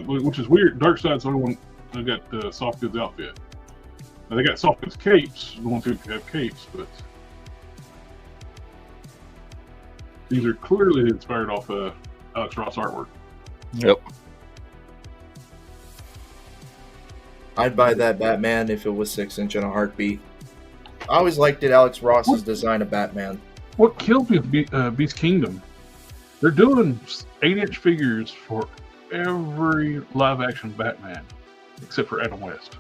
Which is weird. Darkseid's the only one that got the soft goods outfit. Now they got soft goods capes. The ones who have capes, but these are clearly inspired off Alex Ross artwork. Yep. I'd buy that Batman if it was 6-inch in a heartbeat. I always liked it, Alex Ross's design of Batman. What killed me with Beast Kingdom, they're doing 8-inch figures for every live-action Batman, except for Adam West.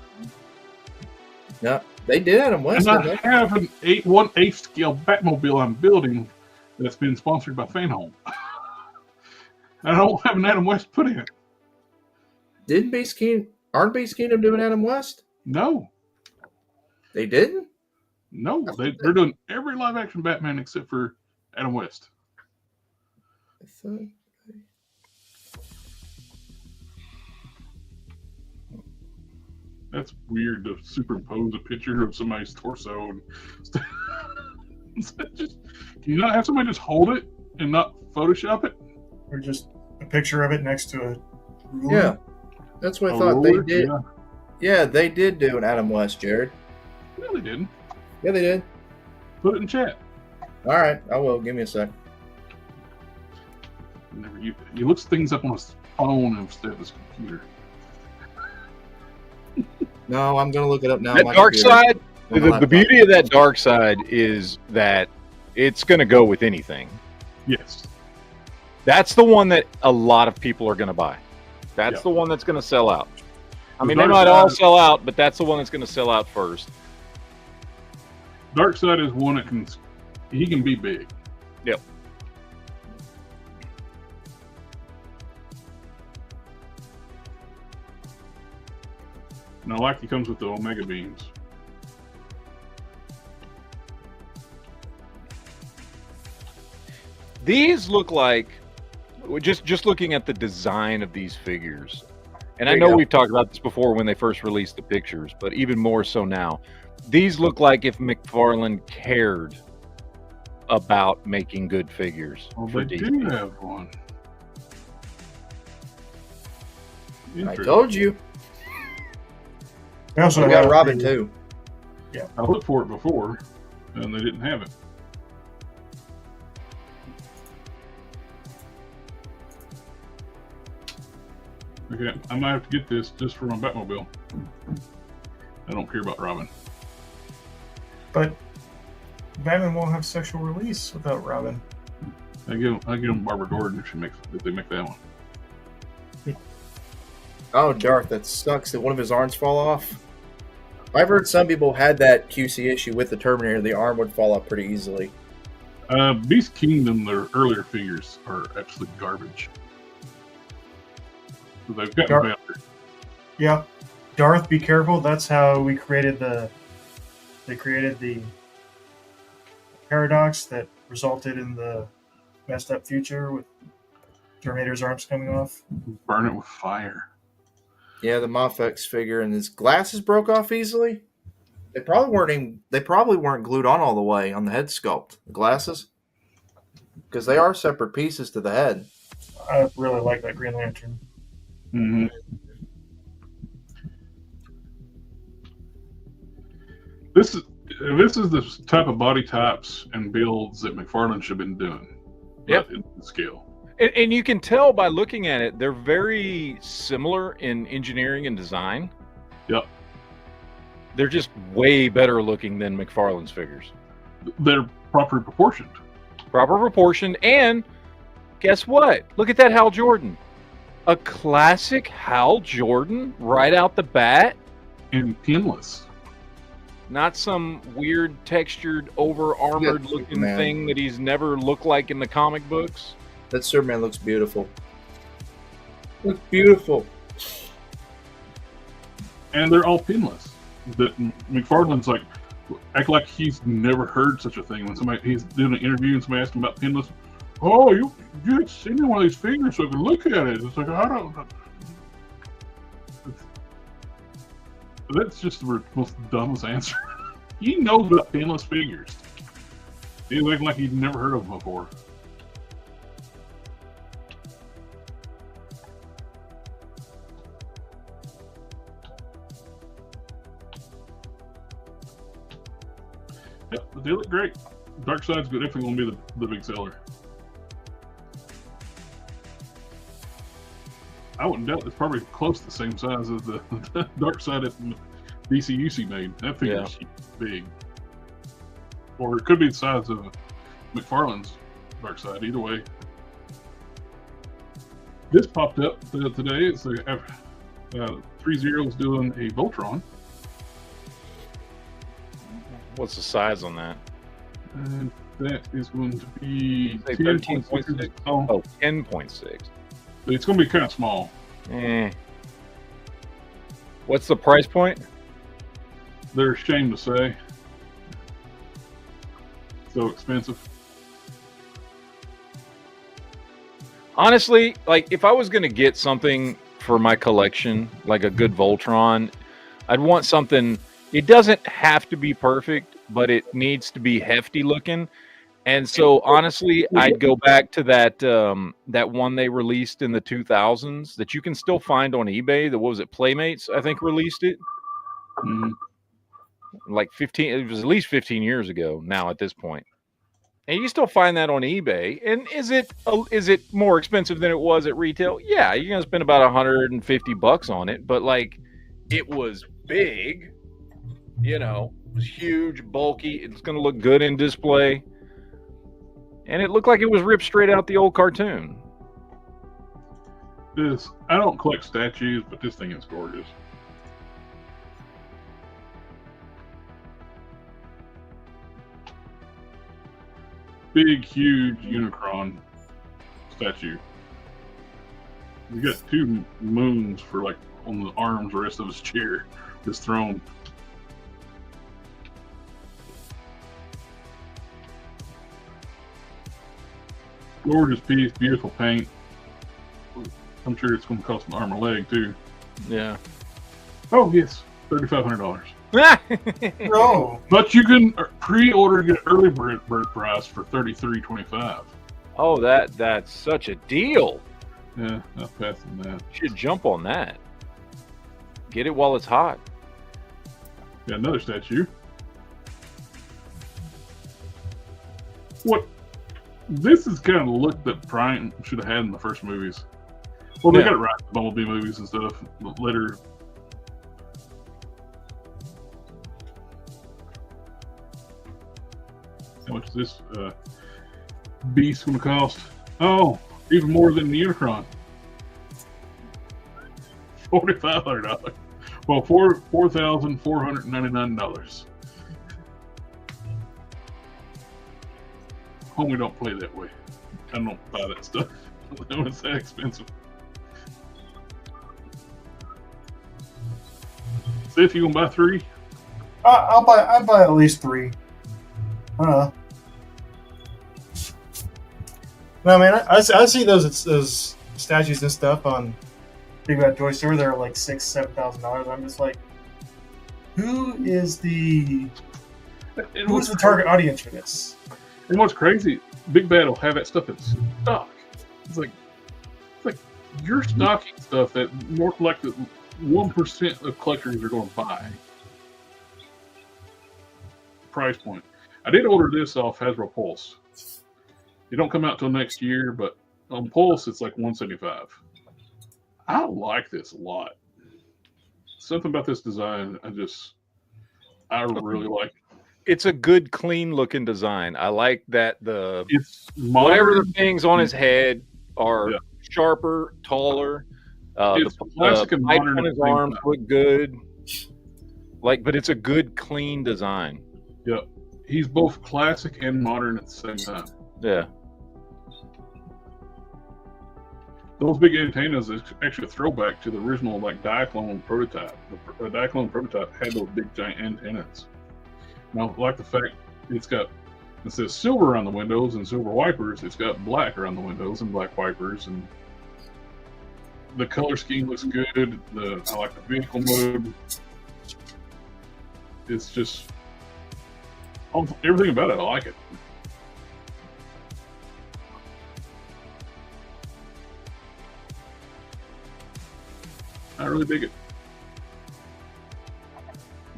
Yeah, they did Adam West. And I have an 1/8 scale Batmobile I'm building that's been sponsored by Fanhome. I don't have an Adam West put in. Aren't Beast Kingdom doing Adam West? No. They didn't? No, they're doing every live action Batman except for Adam West. That's weird to superimpose a picture of somebody's torso and can you not have somebody just hold it and not Photoshop it? Or just a picture of it next to a ruler? Yeah. That's what I thought they did. Yeah, they did do an Adam West, Jared. No, they didn't. Yeah, they did. Put it in chat. All right, I will. Give me a sec. He looks things up on his phone instead of his computer. No, I'm going to look it up now. That Darkseid, the beauty of that Darkseid is that it's going to go with anything. Yes. That's the one that a lot of people are going to buy. That's the one that's going to sell out. I mean, they might all sell out, but that's the one that's going to sell out first. Darkseid is one that he can be big. Yep. And I like he comes with the Omega beams. These look like, just looking at the design of these figures, and I know we've talked about this before when they first released the pictures, but even more so now. These look like if McFarlane cared about making good figures for they DC. do have one. I told you. We also got Robin too. Yeah. I looked for it before, and they didn't have it. Okay, I might have to get this just for my Batmobile. I don't care about Robin. But Batman won't have sexual release without Robin. I give him Barbara Gordon if they make that one. Oh, Darth, that sucks that one of his arms fall off. I've heard some people had that QC issue with the Terminator. The arm would fall off pretty easily. Beast Kingdom, their earlier figures are absolute garbage. So they've gotten better. Yeah. Darth, be careful. That's how we created they created the paradox that resulted in the messed up future with Terminator's arms coming off. Burn it with fire. Yeah, the Mafex figure and his glasses broke off easily. They probably weren't glued on all the way on the head sculpt. The glasses, because they are separate pieces to the head. I really like that Green Lantern. Mm-hmm. This is the type of body types and builds that McFarlane should have been doing. Yep. In scale. And you can tell by looking at it, they're very similar in engineering and design. Yep. They're just way better looking than McFarlane's figures. They're properly proportioned. Proper proportioned, and guess what? Look at that Hal Jordan. A classic Hal Jordan right out the bat. And pinless. Not some weird textured, over-armored Yeah, looking man. thing that he's never looked like in the comic books. That Superman looks beautiful. Looks beautiful. And they're all pinless. That McFarlane's like act like he's never heard such a thing. When he's doing an interview and somebody asked him about pinless, oh, you had seen me one of these figures so I could look at it. It's like I don't know. That's just the most dumbest answer. He knows about pinless figures. He's acting like he'd never heard of them before. Yep, they look great. Darkseid's definitely going to be the big seller. I wouldn't doubt it's probably close to the same size as the Darkseid that DCUC made. That figure's big. Or it could be the size of McFarlane's Darkseid, either way. This popped up today. It's a 3-0 is doing a Voltron. What's the size on that? And that is going to be 13.6. Oh, 10.6. It's going to be kind of small. What's the price point? They're ashamed to say. So expensive. Honestly, like if I was going to get something for my collection, like a good Voltron, I'd want something. It doesn't have to be perfect, but it needs to be hefty looking. And so, honestly, I'd go back to that that one they released in the 2000s that you can still find on eBay. What was it? Playmates, I think, released it. Like 15. It was at least 15 years ago now at this point. And you can still find that on eBay. And is it more expensive than it was at retail? Yeah, you're gonna spend about $150 on it. But like, it was big. You know, it was huge, bulky. It's gonna look good in display. And it looked like it was ripped straight out the old cartoon. I don't collect statues, but this thing is gorgeous. Big, huge Unicron statue. You got 2 moons for like on the arms, the rest of his chair, his throne. Gorgeous piece, beautiful paint. I'm sure it's going to cost an arm and a leg too. Yeah. Oh yes, $3,500. No. But you can pre-order and get early bird price for $33.25. Oh, that's such a deal. Yeah, not passing that. You should jump on that. Get it while it's hot. Got another statue. What? This is kind of the look that Bryant should have had in the first movies. Well, they got it right, the Bumblebee movies and stuff. But later. How much is this beast going to cost? Oh, even more than the Unicron. $4,500. Well, $4,499. Homie don't play that way. I don't buy that stuff. It's that expensive. See if you gonna buy 3. I'd buy at least 3. I don't know. No, man, I see those statues and stuff on Big Bad Toy Store. They're like $6,000-$7,000. I'm just like, who's the target audience for this? And what's crazy, Big Bad will have that stuff in stock. It's like you're stocking stuff that more like the 1% of collectors are going to buy. price point. I did order this off Hasbro Pulse. It don't come out till next year, but on Pulse it's like $175. I like this a lot. Something about this design, I really like it. It's a good, clean looking design. I like that It's whatever modern. the things on his head are sharper, taller. It's classic and pipe modern on at his the same arms time. look good. But it's a good, clean design. Yeah, he's both classic and modern at the same time. Yeah. Those big antennas is actually a throwback to the original Diaclone prototype. The Diaclone prototype had those big giant antennas. Now, I like the fact it says silver on the windows and silver wipers. It's got black around the windows and black wipers, and the color scheme looks good. I like the vehicle mode. It's just everything about it. I like it. I really dig it.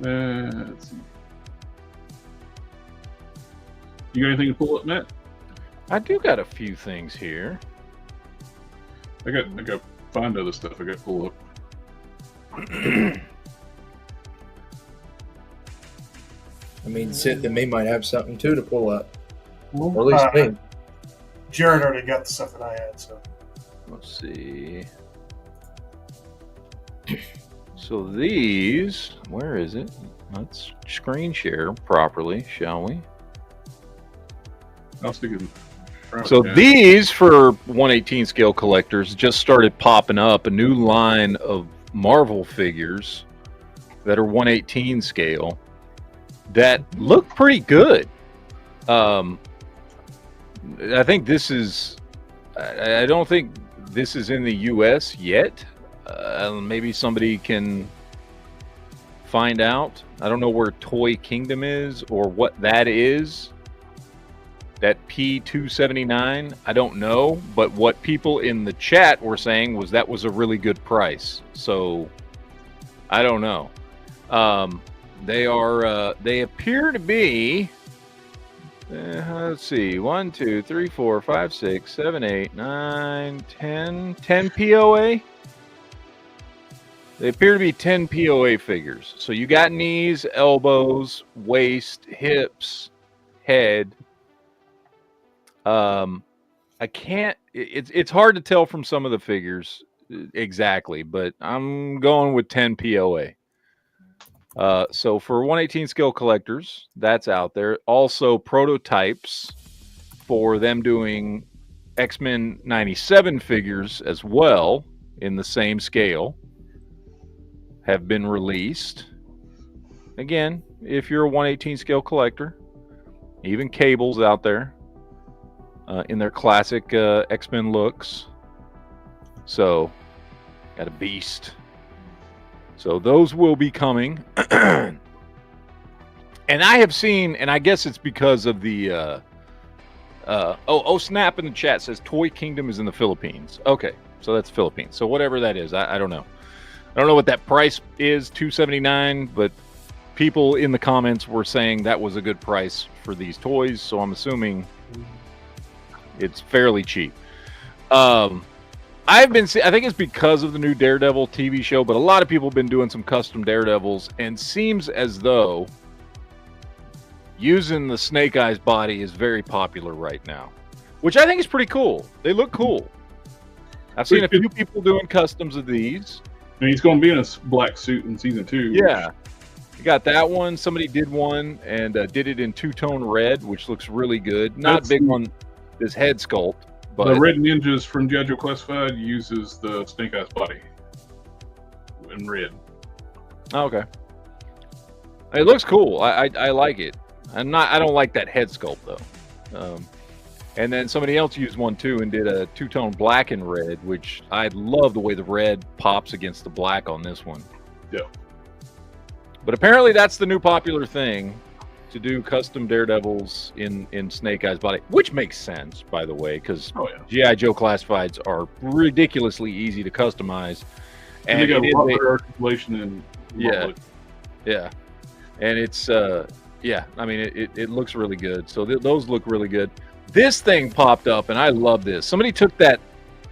Let's see. You got anything to pull up, Matt? I do got a few things here. I got to find other stuff I got to pull up. I mean, Sith and me might have something too to pull up, or at least me. Jared already got the stuff that I had, so. Let's see. So these, where is it? Let's screen share properly, shall we? I was thinking. So these, for 1/18 scale collectors, just started popping up a new line of Marvel figures that are 1/18 scale that look pretty good. I think this is. I don't think this is in the U.S. yet. Maybe somebody can find out. I don't know where Toy Kingdom is or what that is. That P279, I don't know, but what people in the chat were saying was that was a really good price. So I don't know. They appear to be, let's see, 1, 2, 3, 4, 5, 6, 7, 8, 9, 10 POA. They appear to be 10 POA figures. So you got knees, elbows, waist, hips, head. I can't. It's hard to tell from some of the figures exactly, but I'm going with 10 POA. So for 1/18 scale collectors, that's out there. Also prototypes for them doing X-Men 97 figures as well in the same scale have been released. Again, if you're a 1/18 scale collector, even Cable's out there. In their classic X-Men looks. So, got a Beast. So those will be coming. And I have seen, and I guess it's because of the... Snap in the chat says Toy Kingdom is in the Philippines. Okay, so that's Philippines. So whatever that is, I don't know. I don't know what that price is, $279, but people in the comments were saying that was a good price for these toys, so I'm assuming... it's fairly cheap. I think it's because of the new Daredevil TV show, but a lot of people have been doing some custom Daredevils, and seems as though using the Snake Eyes body is very popular right now, which I think is pretty cool. They look cool. I've seen a few people doing customs of these. And he's going to be in a black suit in season 2. Yeah. You got that one. Somebody did one and did it in two-tone red, which looks really good. Not big on this head sculpt, but the Red Ninjas from G.I. Joe Classified uses the Snake Eyes body in red. Okay, it looks cool. I like it. I don't like that head sculpt though. And then somebody else used one too and did a two-tone black and red, which I love the way the red pops against the black on this one. Yeah. But apparently that's the new popular thing, to do custom Daredevils in Snake Eyes body, which makes sense, by the way, because G.I. Joe Classifieds are ridiculously easy to customize, and they got a lot better articulation and yeah, and it's Yeah, I mean, it looks really good. So those look really good. This thing popped up, and I love this. Somebody took that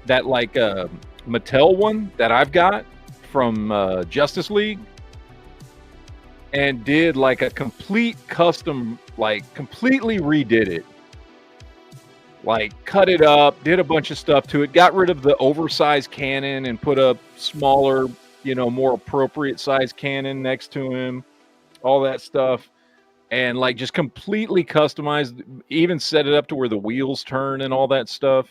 like Mattel one that I've got from Justice League and did like a complete custom, like completely redid it. Like cut it up, did a bunch of stuff to it, got rid of the oversized cannon and put a smaller, more appropriate size cannon next to him, all that stuff. And like just completely customized, even set it up to where the wheels turn and all that stuff.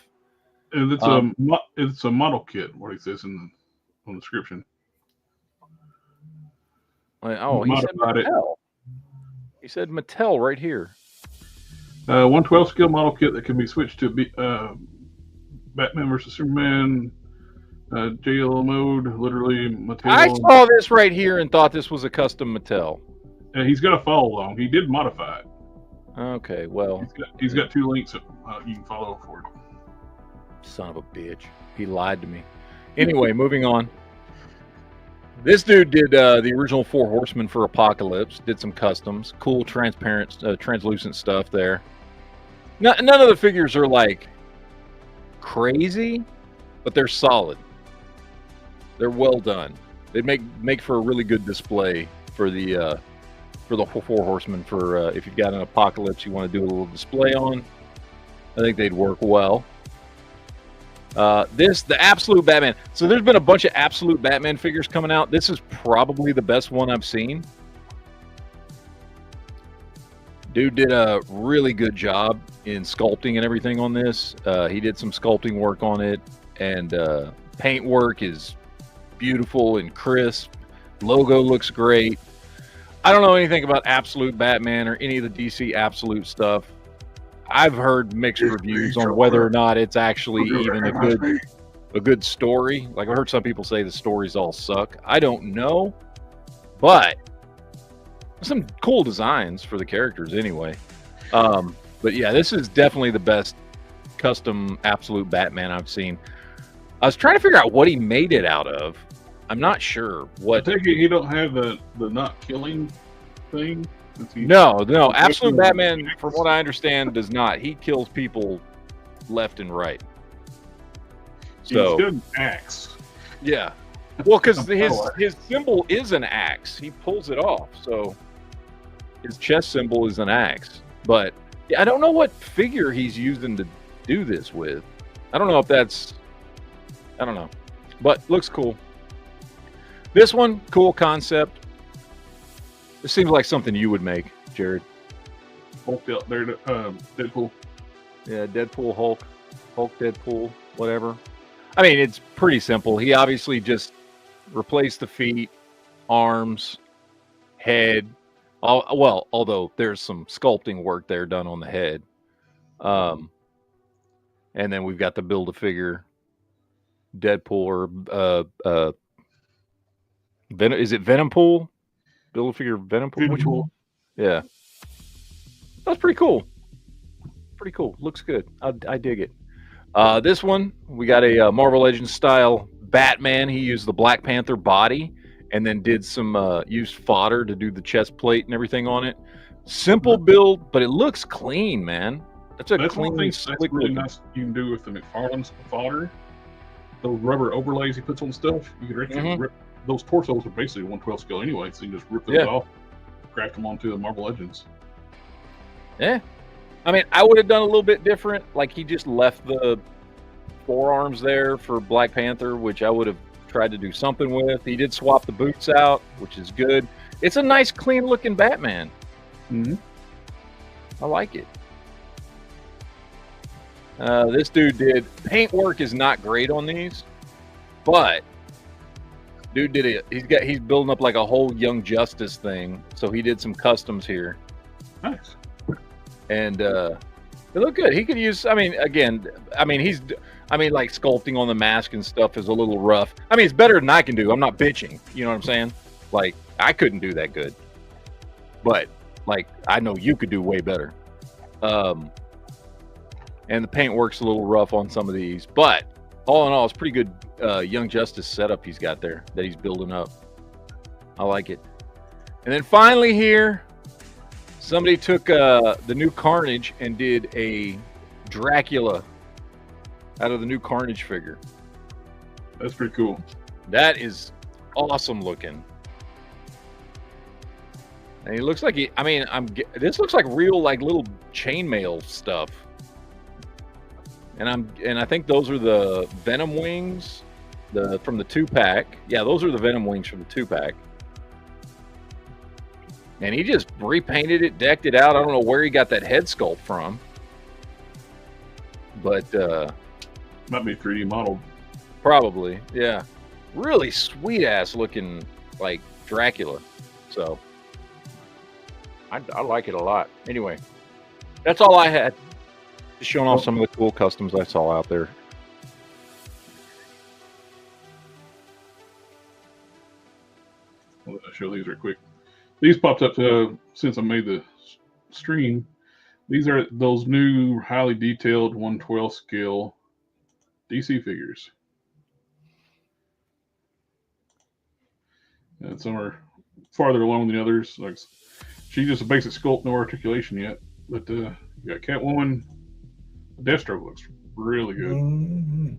And it's a model kit, what it says on the description. Oh, he said Mattel. He said Mattel right here. 112 scale model kit that can be switched to Batman versus Superman, JL mode, literally Mattel. I saw this right here and thought this was a custom Mattel. He's got a follow along. He did modify it. Okay, well. He's got 2 links that you can follow for it. Son of a bitch. He lied to me. Anyway, moving on. This dude did the original 4 Horsemen for Apocalypse, did some customs, cool transparent, translucent stuff there. None of the figures are like crazy, but they're solid. They're well done. They make for a really good display for the 4 Horsemen. For if you've got an Apocalypse you want to do a little display on, I think they'd work well. The Absolute Batman. So there's been a bunch of Absolute Batman figures coming out. This is probably the best one I've seen. Dude did a really good job in sculpting and everything on this. He did some sculpting work on it, and paint work is beautiful and crisp. Logo looks great. I don't know anything about Absolute Batman or any of the DC Absolute stuff. I've heard mixed reviews on whether or not it's actually even a good story. Like I heard some people say the stories all suck. I don't know, but some cool designs for the characters anyway. But yeah, this is definitely the best custom Absolute Batman I've seen. I was trying to figure out what he made it out of. I'm not sure what. I take it you don't have the not killing thing. No. Absolute Batman, from what I understand, does not. He kills people left and right. So he's got an axe. Yeah. Well, because his symbol is an axe. He pulls it off. So his chest symbol is an axe. But yeah, I don't know what figure he's using to do this with. I don't know if that's... I don't know. But looks cool. This one, cool concept. This seems like something you would make, Jared. Hulk out there, Deadpool. Yeah, Deadpool, Hulk, Deadpool, whatever. I mean, it's pretty simple. He obviously just replaced the feet, arms, head. Well, although there's some sculpting work there done on the head. And then we've got the Build-A-Figure Deadpool or is it Venompool? Build-A-Figure Venompool? Which one? Yeah. That's pretty cool. Pretty cool. Looks good. I dig it. This one, we got a Marvel Legends style Batman. He used the Black Panther body and then did some used fodder to do the chest plate and everything on it. Simple build, but it looks clean, man. That's clean, one thing slick that's really looking. nice you can do with the McFarlane's fodder. Those rubber overlays he puts on stuff, you can actually rip. Those torsos are basically 112 scale anyway, so you can just rip those off, craft them onto the Marvel Legends. Yeah. I mean, I would have done a little bit different. Like, he just left the forearms there for Black Panther, which I would have tried to do something with. He did swap the boots out, which is good. It's a nice, clean-looking Batman. Mm-hmm. I like it. This dude did... Paint work is not great on these, but... Dude did it. He's building up like a whole Young Justice thing. So he did some customs here. Nice. And they look good. He could use, like sculpting on the mask and stuff is a little rough. I mean, it's better than I can do. I'm not bitching. You know what I'm saying? Like, I couldn't do that good. But, like, I know you could do way better. And the paint work's a little rough on some of these. But, all in all, it's pretty good Young Justice setup he's got there that he's building up. I like it. And then finally here, Somebody took the new Carnage and did a Dracula out of the new Carnage figure. That's pretty cool. That is awesome looking. And he looks like this looks like real, like little chainmail stuff. And I think those are the Venom wings, from the 2-pack. Yeah, those are the Venom wings from the 2-pack. And he just repainted it, decked it out. I don't know where he got that head sculpt from, but might be 3D modeled. Probably, yeah. Really sweet ass looking, like Dracula. So I like it a lot. Anyway, that's all I had. Just showing off some of the cool customs I saw out there. I'll show these real quick. These popped up since I made the stream. These are those new highly detailed 1/12 scale DC figures. And some are farther along than others. Like she's just a basic sculpt, no articulation yet. But you got Catwoman. Deathstroke looks really good. Mm-hmm.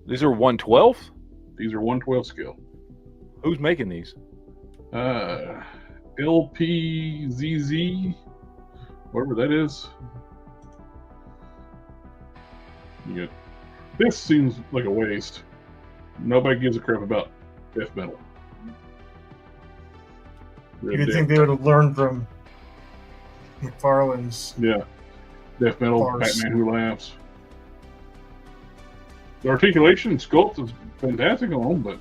These are 1/12? These are 1/12 scale. Who's making these? LPZZ, whatever that is. You got, this seems like a waste. Nobody gives a crap about death metal. You'd think they would have learned from McFarlane's. Yeah, death metal, farce. Batman Who Laughs. The articulation and sculpt is fantastic on them, but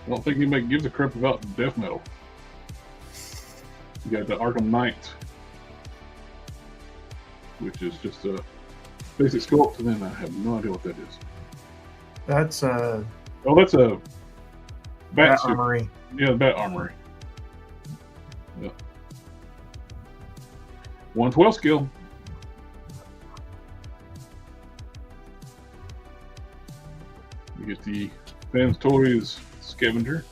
I don't think anybody gives a crap about death metal. You got the Arkham Knight, which is just a basic sculpt, and then I have no idea what that is. That's Oh, that's a Bat suit. Armory. Yeah, the Bat Armory. Yeah. 1/12 scale. You get the Vans Toys Scavenger.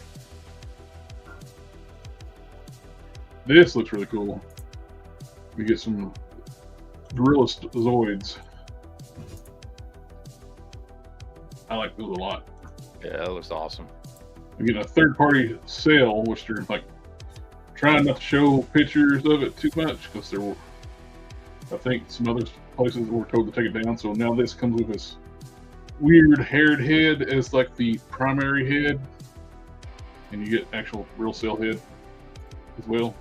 This looks really cool. We get some Gorilla Zoids. I like those a lot. Yeah, that looks awesome. We get a third-party sale, which they're like trying not to show pictures of it too much because there were, I think, some other places were told to take it down. So now this comes with this weird haired head as like the primary head, and you get actual real cell head as well.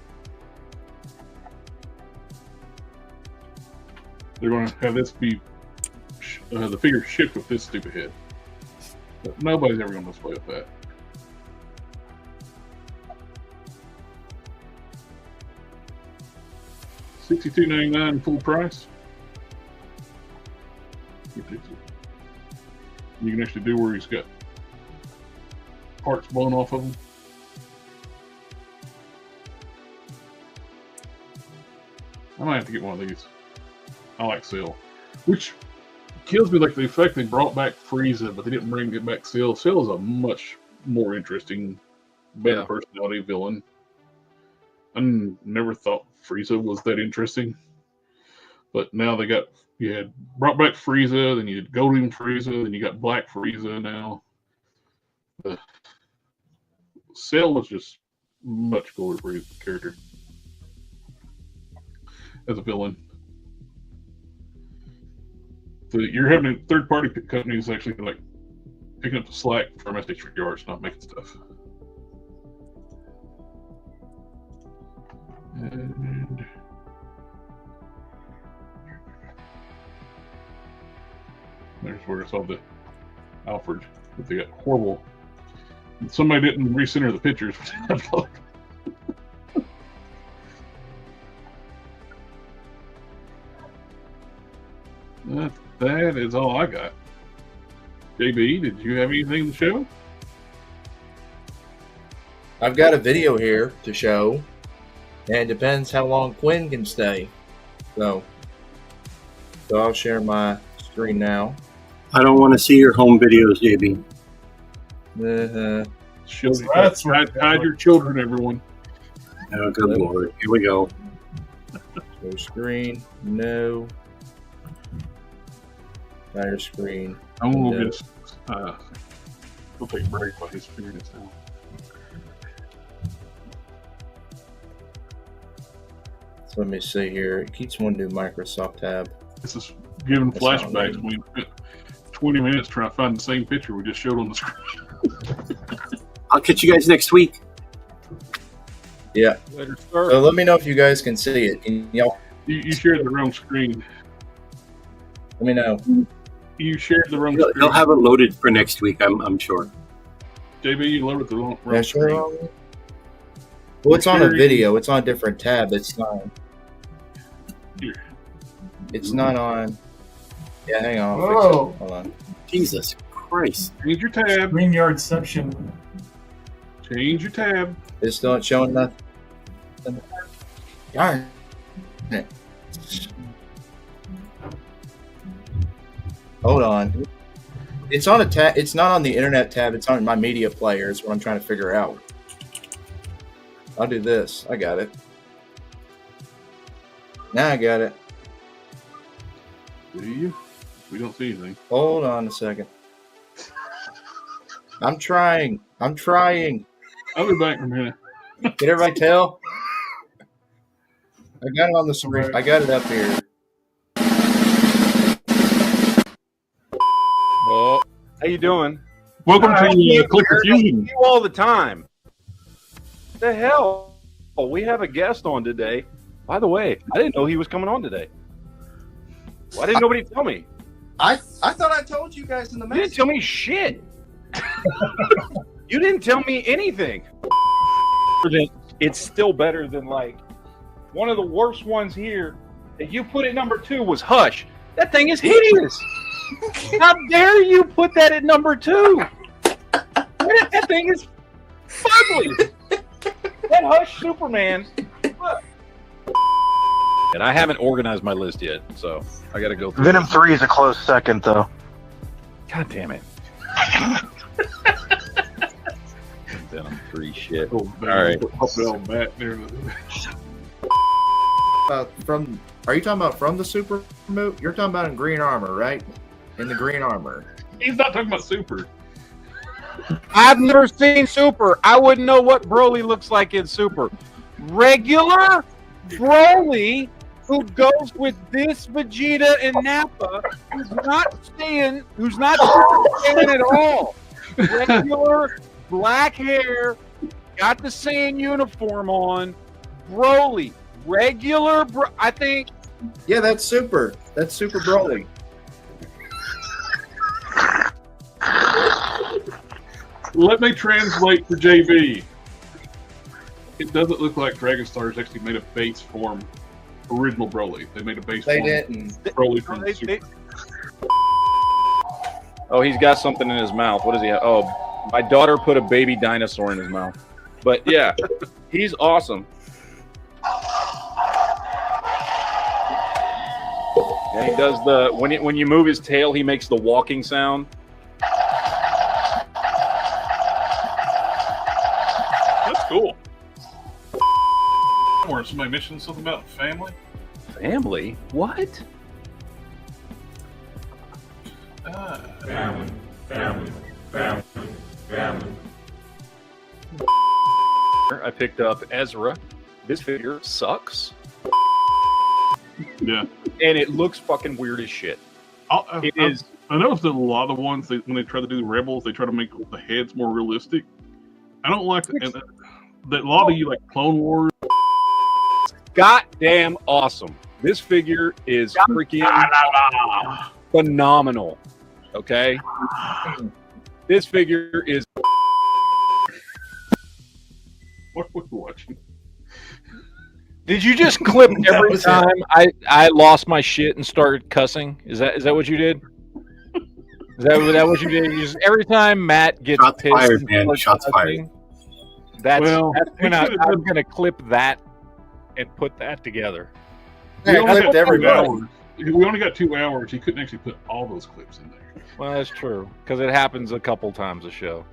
They're going to have this be the figure shipped with this stupid head, but nobody's ever going to display with that. $62.99 full price. You can actually do where he's got parts blown off of him. I might have to get one of these. I like Cell, which kills me like the fact they brought back Frieza, but they didn't bring it back Cell. Cell is a much more interesting, better personality villain. I never thought Frieza was that interesting, but now they got brought back Frieza, then you had Golden Frieza, then you got Black Frieza now. Cell was just much cooler Frieza character as a villain. So you're having a third-party companies actually like picking up the slack for MSD3 Arts, not making stuff. And there's where I saw the Alfred, but they got horrible. Somebody didn't recenter the pictures. That is all I got. JB, did you have anything to show? I've got a video here to show, and it depends how long Quinn can stay. So I'll share my screen now. I don't want to see your home videos, JB. Hide your children, everyone. Oh, good Lord. Here we go. Show screen. No. Entire screen. I'm gonna No. get we'll take a break while he's figuring this out. So let me see here. It keeps wanting to do Microsoft tab. This is giving That's not flashbacks. We spent 20 minutes trying to find the same picture we just showed on the screen. I'll catch you guys next week. Yeah. Later, sir. So let me know if you guys can see it. Can y'all You shared the wrong screen. let me know? You shared the wrong They'll screen. have it loaded for next week, I'm sure. JB, you loaded the wrong Yeah, screen. sure. Well, it's on a video. It's on a different tab. It's not. Here. It's not on. Yeah, hang on. I'll Whoa. fix it. Hold on. Jesus Christ. Change your tab. StreamYardception. Change your tab. It's not showing nothing. Darn it. Hold on. It's on a tab. It's not on the internet tab. It's on my media player. Is what I'm trying to figure out. I'll do this. I got it. Now I got it. Do you? We don't see anything. Hold on a second. I'm trying. I'm trying. I'll be back in a minute. Can everybody tell? I got it on the screen. I got it up here. Oh, how you doing? Welcome I to can't Click hear Fusion. you all the time. The hell? Oh, we have a guest on today. By the way, I didn't know he was coming on today. Why didn't nobody tell me? I thought I told you guys in the You didn't tell me shit. You didn't tell me anything. It's still better than like one of the worst ones here that you put at number 2 was Hush. That thing is hideous. How dare you put that at number 2? That thing is ugly. That Hush Superman. Look. And I haven't organized my list yet, so I got to go through. Venom 3 is a close second, though. God damn it. Venom 3 shit. Oh, All right. Pop it on back there. From? Are you talking about from the super movie? You're talking about in Green Armor, right? In the Green Armor. He's not talking about Super. I've never seen Super. I wouldn't know what Broly looks like in Super. Regular Broly, who goes with this Vegeta and Nappa, who's not Super Saiyan at all. Regular black hair, got the Saiyan uniform on. Broly, regular. I think. Yeah, that's Super. That's Super Broly. Let me translate for JB. It doesn't look like Dragon Stars actually made a base form original Broly. They made a base They form didn't. Broly from the Super. Oh, he's got something in his mouth. What does he have? Oh, my daughter put a baby dinosaur in his mouth. But yeah, he's awesome. And he does the when you move his tail, he makes the walking sound. That's cool. Or somebody mentioned something about family. Family? What? Family. I picked up Ezra. This figure sucks. Yeah. And it looks fucking weird as shit. It is. I noticed that a lot of the ones when they try to do the Rebels, they try to make the heads more realistic. I don't like that. A lot of you like Clone Wars. Goddamn awesome. This figure is freaking phenomenal. Okay? This figure is. What were you watching? Did you just clip every was time I lost my shit and started cussing? Is that what you did? Is that what you did? You just, every time Matt gets Shots pissed, fired, and man. starts Shots cussing, That's Well, when I'm gonna clip that and put that together. Yeah, only clipped got 2 everybody. hours. We only got 2 hours. You couldn't actually put all those clips in there. Well, that's true because it happens a couple times a show.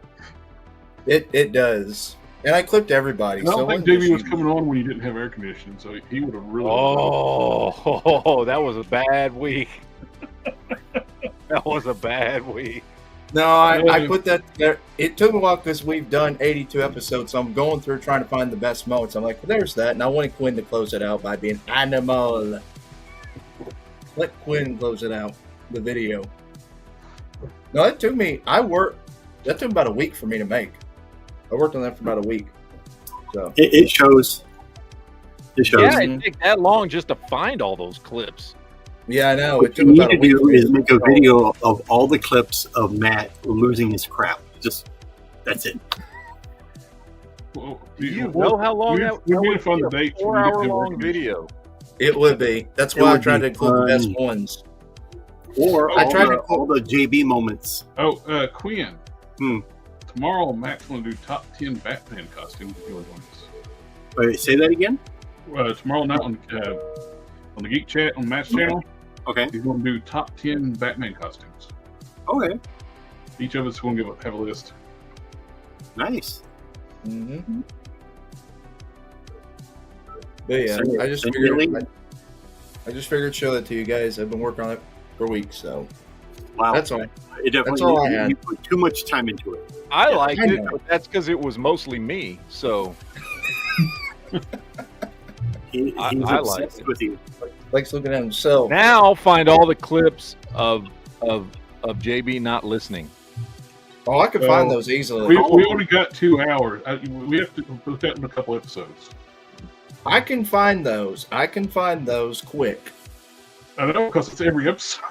It does. And I clipped everybody. And I so don't it think wasn't JB just was you. coming on when you didn't have air conditioning, so he would have really. Oh, that was a bad week. That was a bad week. No, I put that there. It took a while because we've done 82 episodes, so I'm going through trying to find the best moments. I'm like, well, there's that. And I wanted Quinn to close it out by being animal. Let Quinn close it out, the video. No, that took me, that took about a week for me to make. I worked on that for about a week. So It shows. It shows. Yeah, it took that long just to find all those clips. yeah, I know. What It took you need about to a week. do for me is to make a make all- video of all the clips of Matt losing his crap. Just that's it. Well, You know how long that we that need would to find be the a dates. 4-hour-long video. It would be. That's It why I would tried to be include the best fun. ones. Or I tried to- all the JB moments. Oh, Quinn. Hmm. Tomorrow, Matt's going to do top 10 Batman costumes. If you want to Wait, say that again. tomorrow night on the Geek Chat on Matt's channel, Okay. he's going to do top 10 Batman costumes. Okay. Each of us is going to have a list. Nice. Mm-hmm. But yeah, Send it- I just send me a figured link. I just figured to show that to you guys. I've been working on it for weeks, so Wow. that's all. It definitely. that's all I you, had. you put too much time into it. I Yeah, liked I it, know. but that's because it was mostly me. So He's I like obsessed it. with you. Likes looking at himself. now find all the clips of JB not listening. Oh, I can find those easily. We only got 2 hours. We have to put that in a couple episodes. I can find those. I can find those quick. I know, because it's every episode.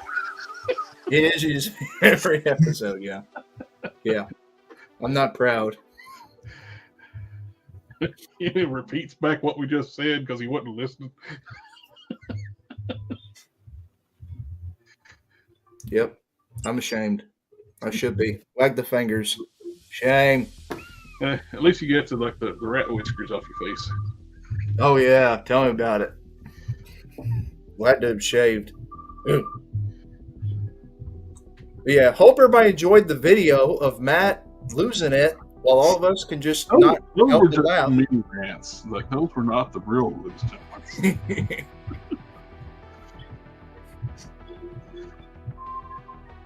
It is usually every episode, yeah. Yeah. I'm not proud. He repeats back what we just said because he wasn't listening. Yep. I'm ashamed. I should be. Wag the fingers. Shame. At least you get to like the rat whiskers off your face. Oh, yeah. Tell me about it. Well, that dude shaved. Ugh. But yeah, hope everybody enjoyed the video of Matt losing it while all of us can just not Those help were to just laugh. mini rants. Like those were not the real losing ones.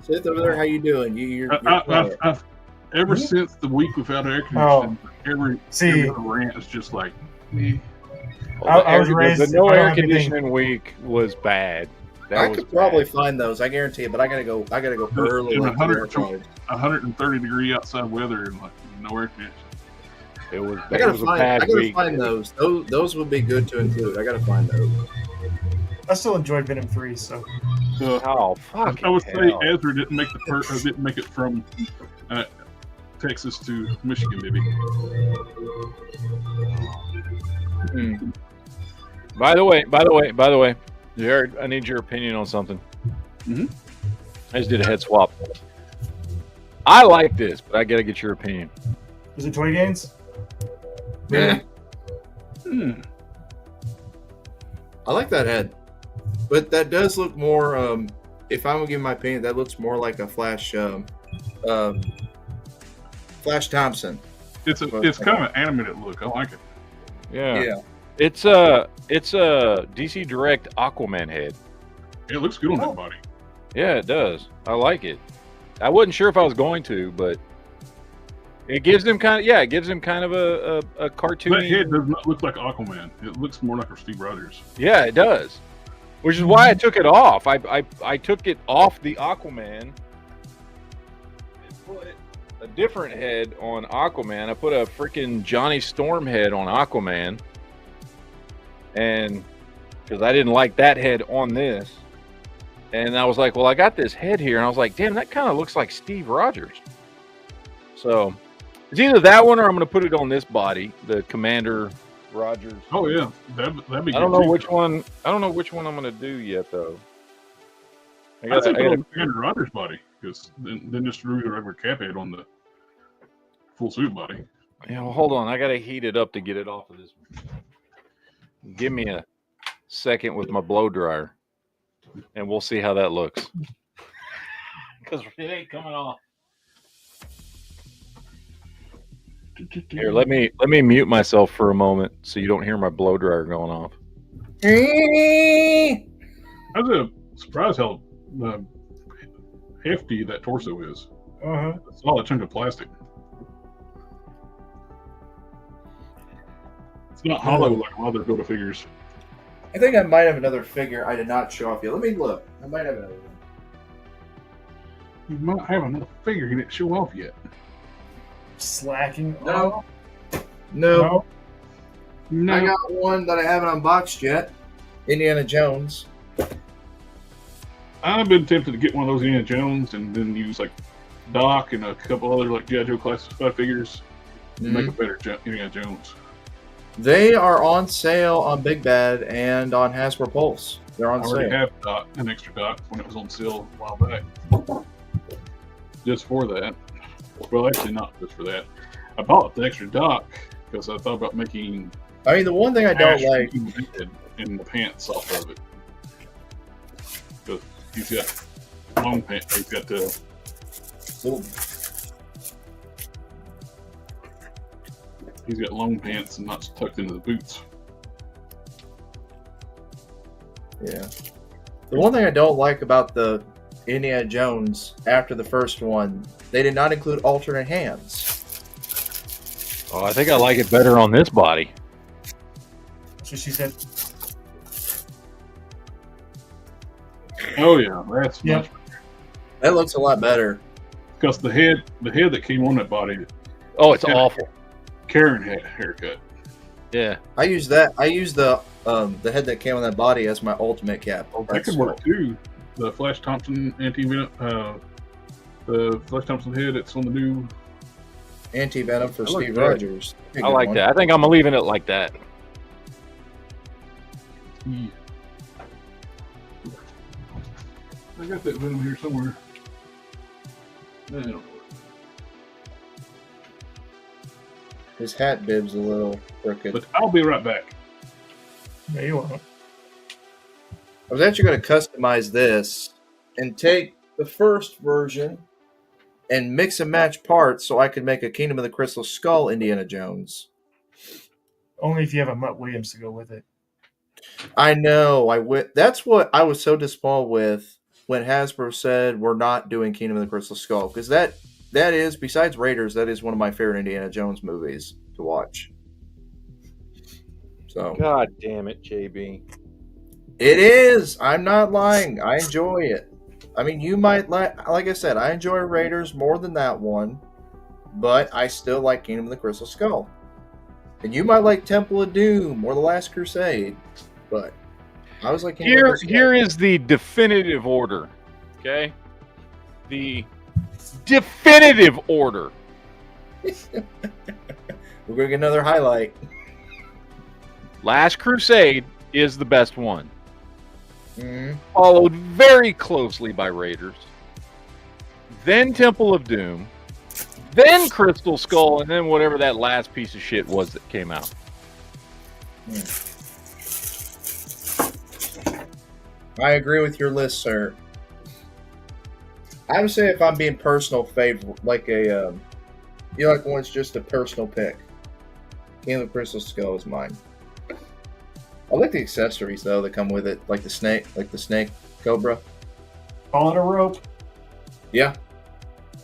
Sith over there, how you doing? You're quiet. Ever since the week without air conditioning, every See, other rant is just like, eh. I was raised. The no I don't air have anything- conditioning week was bad. That I was could probably bad. find those. I guarantee it, but I gotta go early. In like 100 the airport. 130 degree outside weather and like no air conditioning. It was, I it gotta was a find. bad I gotta week. find those. Those would be good to include. I gotta find those. I still enjoyed Venom 3, so Oh fuck! I would say Ezra didn't make didn't make it from Texas to Michigan, did he? Hmm. By the way, Jared, I need your opinion on something. Mhm. I just did a head swap. I like this, but I gotta get your opinion. was it Toy Gains? Yeah. Hmm. I like that head, but that does look more. If I'm gonna give my opinion, that looks more like a Flash. Flash Thompson. It's kind of an animated look. I like it. Yeah. It's a DC Direct Aquaman head. It looks good on Oh. that body. Yeah, it does. I like it. I wasn't sure if I was going to, but it gives him kind of a That cartoony. head does not look like Aquaman. It looks more like a Steve Rogers. Yeah, it does. Which is why I took it off. I took it off the Aquaman and put a different head on Aquaman. I put a freaking Johnny Storm head on Aquaman, and because I didn't like that head on this, and I was like, well, I got this head here, and I was like, damn, that kind of looks like Steve Rogers. So it's either that one or I'm going to put it on this body, the Commander Rogers. Oh yeah, that'd be. I don't good know too. which one. I don't know which one I'm gonna do yet, though. I'd say put on Commander Rogers' body because then just threw the regular cap head on the full suit body. Yeah, well, hold on. I gotta heat it up to get it off of this one. Give me a second with my blow dryer, and we'll see how that looks. Because it ain't coming off. Here, let me mute myself for a moment so you don't hear my blow dryer going off. I I was surprised how hefty that torso is. Uh-huh. It's all a chunk of plastic. It's not hollow like other Build-A-Figures. think I might have another figure I did not show off yet. Let me look. I might have another one. You might have another figure you didn't show off yet. Slacking. No. off. No, No. I got one that I haven't unboxed yet. Indiana Jones. I've been tempted to get one of those Indiana Jones and then use like Doc and a couple other like G.I. Joe classified figures to make a better Indiana Jones. They are on sale on Big Bad and on Hasbro Pulse. They're on I already sale. have Doc, an extra Doc when it was on sale a while back. Just for that. Well, actually, not just for that. I bought the extra Doc because I thought about making. I mean, the one thing I don't Ash like. in the pants off of it. Because he's got long pants. He's got the Little, he's got long pants and not tucked into the boots. yeah. The one thing I don't like about the Indiana Jones after the first one, they did not include alternate hands. Oh, I think I like it better on this body. That's what she said. Oh yeah, that's Yep. much That looks a lot better. because the head that came on that body, Oh, it's Yeah. awful. Karen had a haircut. Yeah. I use that. I use the head that came on that body as my ultimate cap. That could work too. The Flash Thompson the Flash Thompson head. It's on the new. Anti-venom for That looks Steve good. Rogers. I like that. I think I'm leaving it like that. Yeah. I got that Venom here somewhere. I don't know. His hat bib's a little crooked. But I'll be right back. Yeah, you won't. I was actually going to customize this and take the first version and mix and match parts so I could make a Kingdom of the Crystal Skull Indiana Jones. Only if you have a Mutt Williams to go with it. I know. That's what I was so disappointed with when Hasbro said we're not doing Kingdom of the Crystal Skull, because that is, besides Raiders, that is one of my favorite Indiana Jones movies to watch. So God damn it, JB. it is. I'm not lying. I enjoy it. I mean, you might like I said, I enjoy Raiders more than that one, but I still like Kingdom of the Crystal Skull. And you might like Temple of Doom or The Last Crusade, but I was like, Here is the definitive order. Okay? The definitive order. We're gonna get another highlight. Last Crusade is the best one. Mhm. Followed very closely by Raiders. Then Temple of Doom. Then Crystal Skull, and then whatever that last piece of shit was that came out. I agree with your list, sir. I would say if I'm being personal favorite, like a, you like one's just a personal pick. King of the Crystal Skull is mine. I like the accessories though that come with it, like the snake cobra. Call it a rope. Yeah.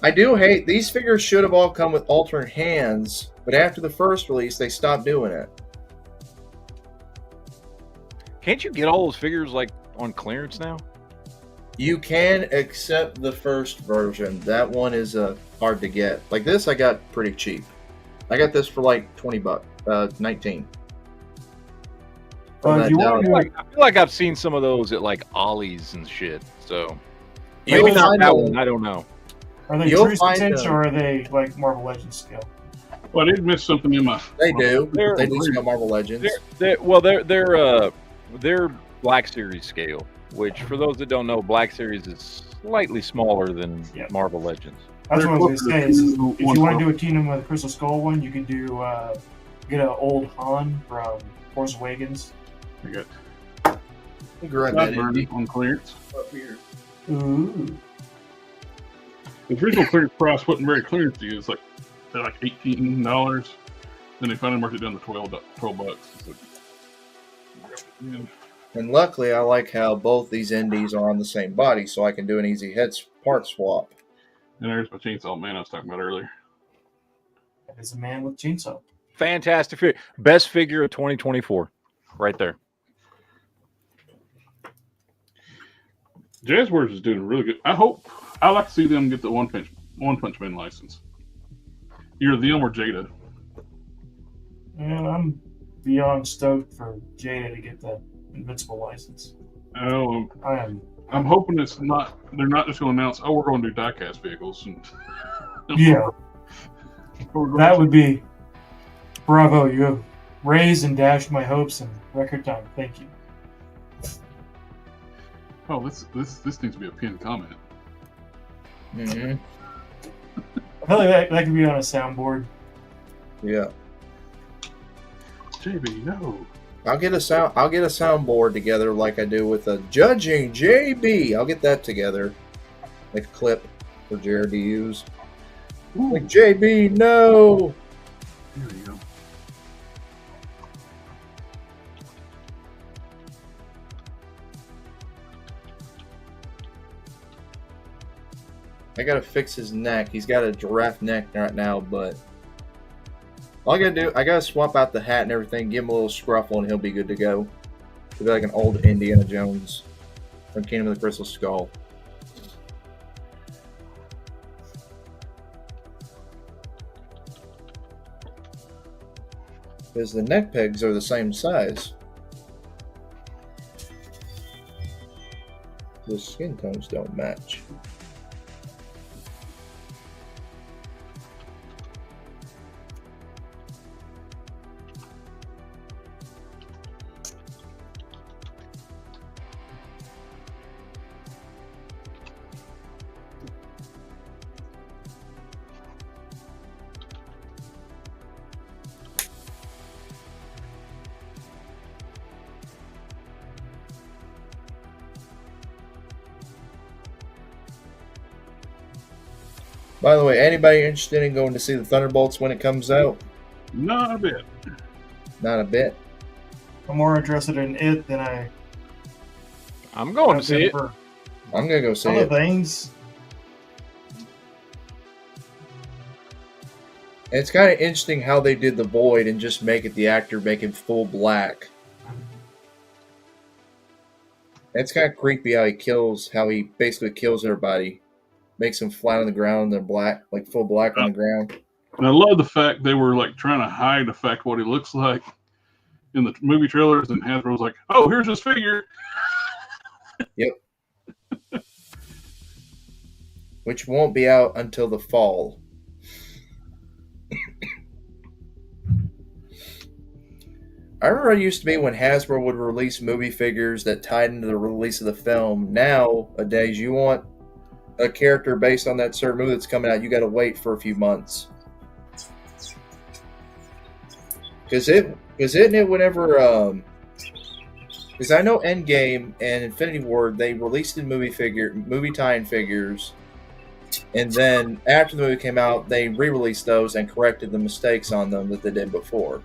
I do hate these figures should have all come with alternate hands, but after the first release they stopped doing it. Can't you get all those figures like on clearance now? You can accept the first version. That one is hard to get. Like this I got pretty cheap. I got this for like $20, 19. Well, if you want to, I feel like I've seen some of those at like Ollie's and shit. So You'll maybe not find that them- one. I don't know. are they you'll true find stitch them. or are they like Marvel Legends scale? Well, I did miss something in my. They do. They're- They do some Marvel Legends. They're Black Series scale, which for those that don't know, Black Series is slightly smaller than Yeah. Marvel Legends. That's what I was going to say. Is if you want to One- do a Kingdom of the Crystal Skull one, you can do get an old Han from Force Awakens. I got Grab that that burn indie on clearance. up here. Ooh. The original clearance price wasn't very clearance. It's like They're like $18. Then they finally marked it down to $12. So, yeah. And luckily, I like how both these indies are on the same body, so I can do an easy part swap. And there's my Chainsaw Man I was talking about earlier. That is a man with chainsaw. Fantastic figure. Best figure of 2024. Right there. Jazzwares is doing really good. I like to see them get the One Punch Man license. Either them or Jada. And I'm beyond stoked for Jada to get that Invincible license. Oh, I am. I'm hoping it's not. They're not just going to announce, "Oh, we're going to do diecast vehicles." And Yeah, that would be bravo. You have raised and dashed my hopes in record time. Thank you. Oh, this needs to be a pinned comment. Mm-hmm. I feel like that could be on a soundboard. Yeah. JB, no. I'll get a soundboard together like I do with a judging JB. I'll get that together. Like a clip for Jared to use. Ooh, Like JB, no. there you go. I gotta fix his neck. He's got a giraffe neck right now, but all I gotta do, I gotta swap out the hat and everything, give him a little scruffle, and he'll be good to go. He'll be like an old Indiana Jones from Kingdom of the Crystal Skull. Because the neck pegs are the same size. The skin tones don't match. By the way, anybody interested in going to see the Thunderbolts when it comes out? Not a bit. Not a bit. I'm more interested in it than I I'm going to see it. for I'm gonna go see other it. things. It's kind of interesting how they did the Void and just make it the actor make him full black. It's kind of creepy how he basically kills everybody. Makes them flat on the ground, they're black, like full black on the ground. And I love the fact they were like trying to hide the fact what he looks like in the movie trailers, and Hasbro's like, "Oh, here's his figure." Yep. Which won't be out until the fall. I remember it used to be when Hasbro would release movie figures that tied into the release of the film. Nowadays, you want a character based on that certain movie that's coming out, you got to wait for a few months. Because isn't it whenever? Because I know Endgame and Infinity War, they released in movie tie-in figures, and then after the movie came out, they re-released those and corrected the mistakes on them that they did before.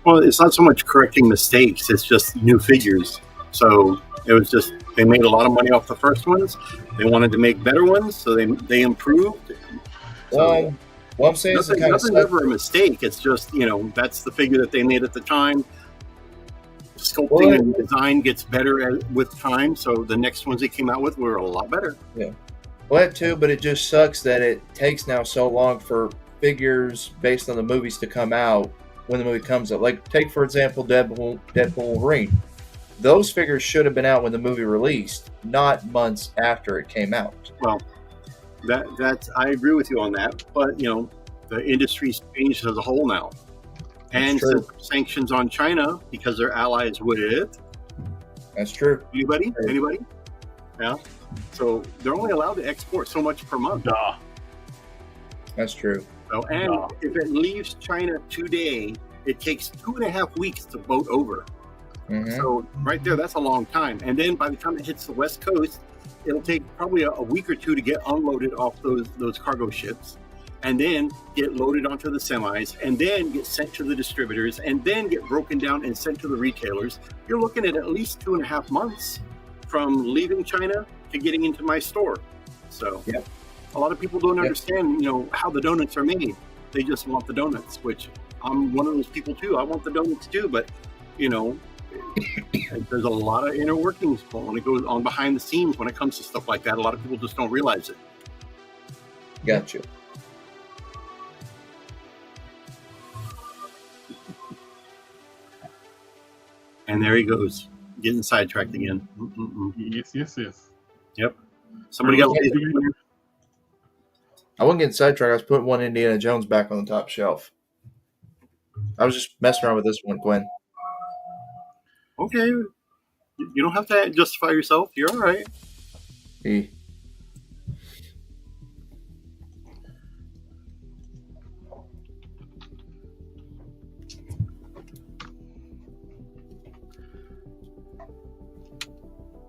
Well, it's not so much correcting mistakes; it's just new figures. So it was just they made a lot of money off the first ones. They wanted to make better ones, so they improved. So Well, I'm saying nothing's ever a mistake. It's just that's the figure that they made at the time. Sculpting and design gets better with time, so the next ones they came out with were a lot better. Yeah, well, that too, but it just sucks that it takes now so long for figures based on the movies to come out when the movie comes out. Like, take for example, Deadpool Wolverine. Those figures should have been out when the movie released, not months after it came out. Well, that's I agree with you on that, but the industry's changed as a whole now, and since sanctions on China because they're allies with. That's true. Anybody? Yeah. So they're only allowed to export so much per month. Duh. That's true. So, and if it leaves China today, it takes 2.5 weeks to boat over. Mm-hmm. So right there, that's a long time. And then by the time it hits the West Coast, it'll take probably a week or two to get unloaded off those cargo ships. and then get loaded onto the semis, and then get sent to the distributors, and then get broken down and sent to the retailers, you're looking at least 2.5 months from leaving China to getting into my store. So a lot of people don't understand, how the donuts are made. They just want the donuts, which I'm one of those people too. I want the donuts too, but there's a lot of inner workings when it goes on behind the scenes when it comes to stuff like that. A lot of people just don't realize it. Gotcha. And there he goes, getting sidetracked again. Yes. Yep. Somebody got. I wasn't getting sidetracked. I was putting one Indiana Jones back on the top shelf. I was just messing around with this one, Quinn. Okay. You don't have to justify yourself. You're all right. He.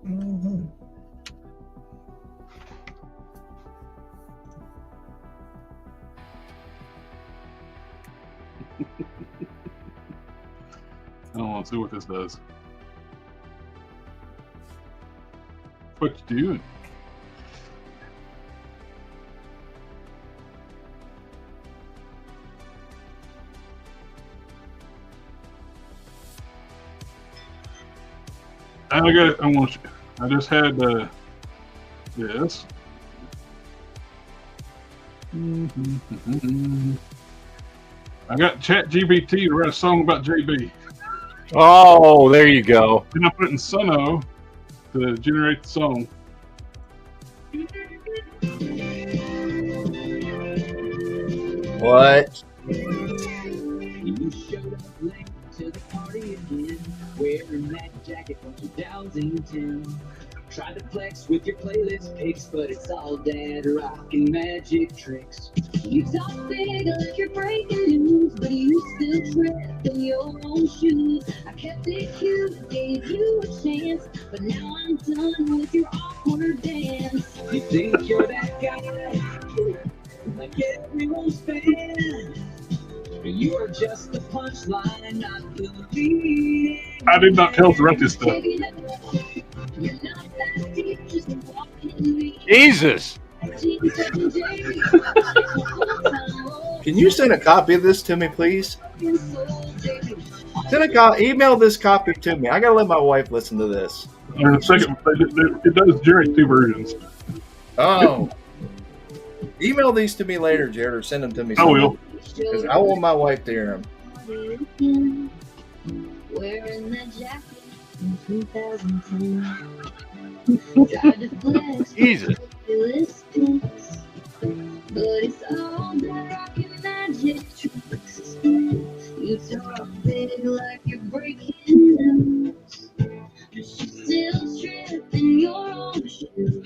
Mm-hmm. I don't want to see what this does. What you doing? I just had this. I got JBT to write a song about JB. Oh, there you go. Then I put it in Suno to generate the song. What? You showed up late to the party again, wearing that jacket from 2010. Tried to flex with your playlist picks, but it's all dad rockin' magic tricks. You talk big like you're breaking news, but you still trip in your own shoes. I kept it cute, gave you a chance, but now I'm done with your awkward dance. You think you're that guy, like everyone's fan. You are just a punchline, not the lead. I did not tell to write this stuff. Jesus. Can you send a copy of this to me, please? Email this copy to me. I gotta let my wife listen to this. And the second, it does generate 2 versions. Oh. Email these to me later, Jared, or send them to me. I will. Because I want my wife to hear them. Wearing that jacket in 2010. Tried to flex Jesus. but it's all the rockin' magic tricks. You talk big like you're breaking news, but you still trip in your own shoes.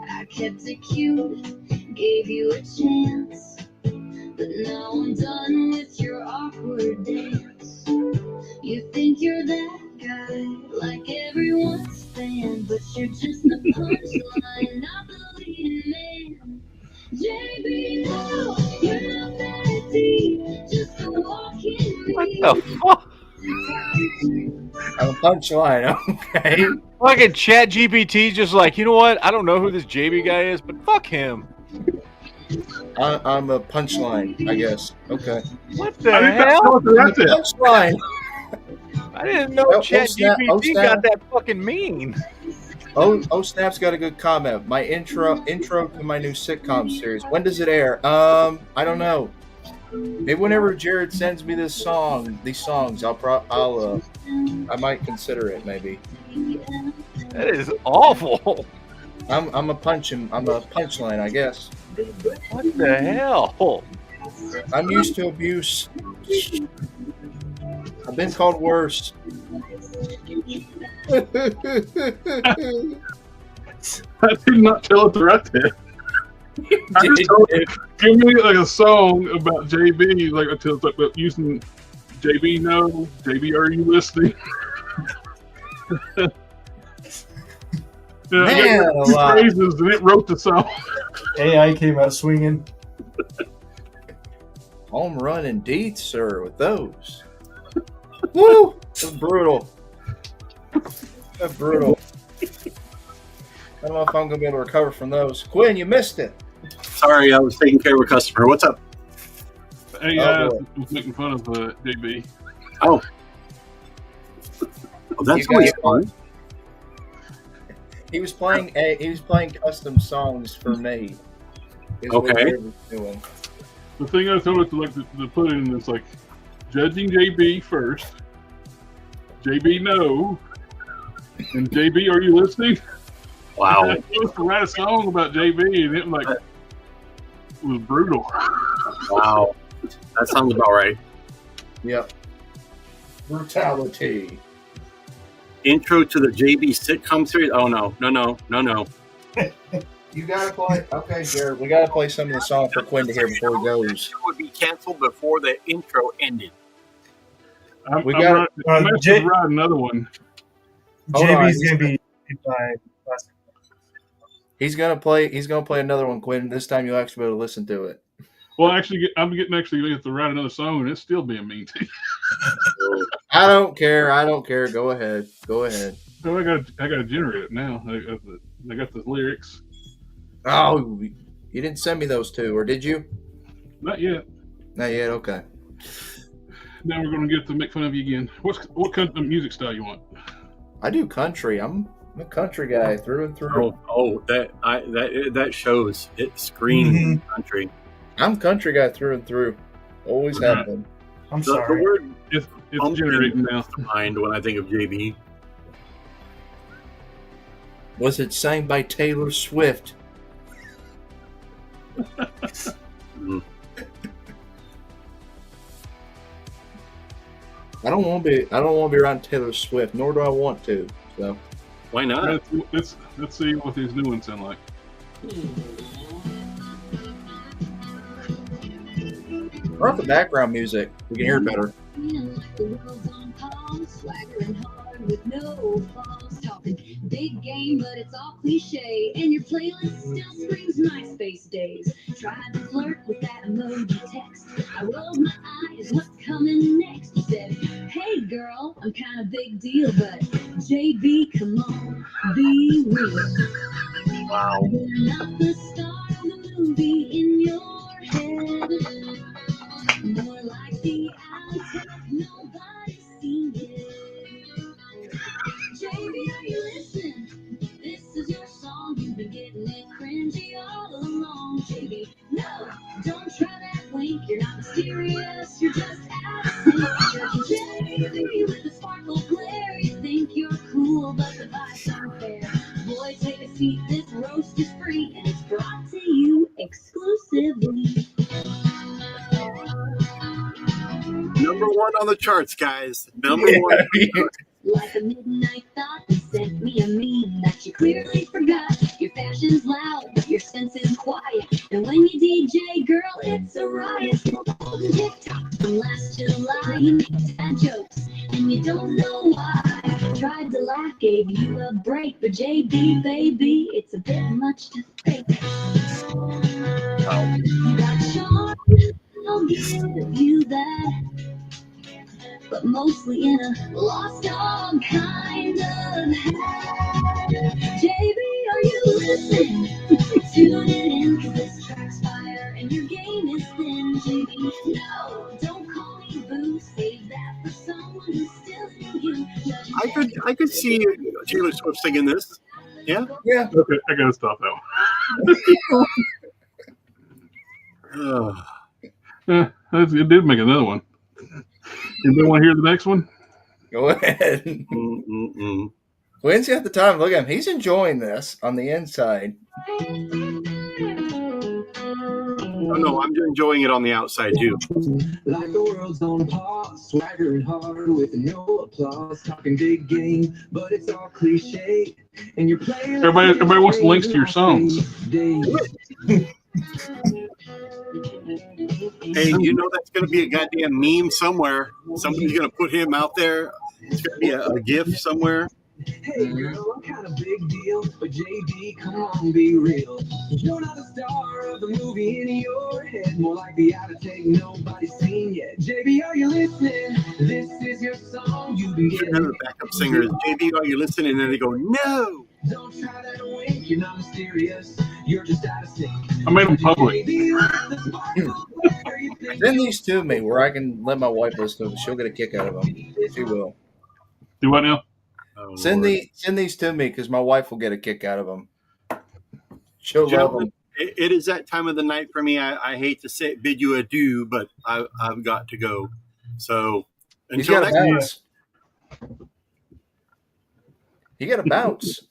I kept it cute, gave you a chance, but now I'm done with your awkward dance. You think you're that guy, like everyone's fan, but you're just the punchline, not the leading man. JB, no, you're not that deep, just a walking me. What the fuck? I'm a punchline, okay? Fucking Chat GPT just like, you know what? I don't know who this JB guy is, but fuck him. I'm a punchline, I guess. Okay. What the I did not hell? tell to write that. Punchline. I didn't know Oh, Chat snap. GPT Oh, snap. got that fucking mean. Oh, Snap's got a good comment. My intro to my new sitcom series. When does it air? I don't know. Maybe whenever Jared sends me these songs, I might consider it. Maybe. That is awful. I'm a punchline, I guess. What the hell? I'm used to abuse. I've been called worse. I did not tell it to write that. I just told it, give me like a song about JB, like about using JB. No, JB, are you listening? Man, I got phrases, and it wrote the song. AI came out swinging. Home run indeed, sir, with those. Woo! That's brutal. That's brutal. I don't know if I'm going to be able to recover from those. Quinn, you missed it. Sorry, I was taking care of a customer. What's up? Hey, I was making fun of JB. Oh. Well, that's You always got- fun. He was playing custom songs for me. Is what Okay. he was doing. The thing I told it to put in is like judging JB first. JB, no. And JB, are you listening? Wow. I was supposed to write a song about JB, and it was brutal. Wow. That sounds about right. Yep. Brutality. Intro to the JB sitcom series? Oh, no. You gotta play. Okay, Jared, we gotta play some of the song for Quinn to hear before he goes. It would be canceled before the intro ended. I'm We got- gonna have to write another one. Hold on, JB's gonna be by plastic. He's gonna play another one, Quinn. This time you'll actually be able to listen to it. Well, actually, I'm getting actually have to write another song, and it's still being mean to you. I don't care. Go ahead. So I got to generate it now. I got the lyrics. Oh, you didn't send me those two, or did you? Not yet. Not yet. Okay. Now we're going to get to make fun of you again. What kind of music style you want? I do country. I'm a country guy through and through. That shows. It screams country. I'm a country guy through and through. Always have been. I'm The sorry. word It's pumpkin generating now. comes to mind when I think of JB. Was it sang by Taylor Swift? Mm. I don't want to be around Taylor Swift, nor do I want to. So Why not? Let's see what these new ones sound like. turn off the background music. We can hear it better. Like the world's on pause, swaggering hard with no flaws, talking big game, but it's all cliche. And your playlist still screams MySpace days. Tried to flirt with that emoji text. I rolled my eyes, what's coming next? You said, hey girl, I'm kind of big deal, but JB, come on, be real. Wow. You're not the star of the movie in your head. More like the outtake, nobody's seen it. JB, are you listening? This is your song, you've been getting it cringy all along. JB, no, don't try that wink, you're not mysterious, you're just out of sync. JB, with the sparkle glare, you think you're cool, but the vibes aren't fair. Boy, take a seat, this roast is free, and it's brought to you exclusively. Number one on the charts, guys. Number one. Like a midnight thought, you sent me a meme that you clearly forgot. Your fashion's loud, but your sense is quiet. And when you DJ, girl, it's a riot. TikTok from last July, you make dad jokes, and you don't know why. Tried to laugh, gave you a break, but JB, baby, it's a bit much to fake. You got charm, I'll give you that. But mostly in a lost dog kind of hat. JB, are you listening? Tune it in, cause this track's fire and your game is thin. JB, no, don't call me boo. Save that for someone who's still in you. I could see Taylor Swift singing this. Yeah. Yeah. Okay, I gotta stop that one. It did make another one. Anybody want to hear the next one? Go ahead. Mm-mm-mm. Quinn's got the time. Look at him. He's enjoying this on the inside. Oh, no, I'm enjoying it on the outside too. Like the world's on pause, swaggering hard with no applause, talking big game, but it's all cliche. And you're playing. Everybody wants the links to your songs. Hey, you know that's going to be a goddamn meme somewhere. Somebody's going to put him out there. It's going to be a GIF somewhere. Hey girl, I'm kind of big deal, but JB, come on, be real. You're not a star of the movie in your head, more like the outtake nobody's seen yet. JB, are you listening? This is your song. You can get Another backup singer is JB. Are you listening? And then they go, no. Don't try that wink. You're not mysterious. You're just out of sync. I made them public. Send these to me where I can let my wife listen to them. She'll get a kick out of them. She will. Do what now? Oh, Send these to me because my wife will get a kick out of them. She'll love Gentlemen, them. it is that time of the night for me. I hate to say bid you adieu, but I've got to go. So He's until got to next bounce. He got to bounce.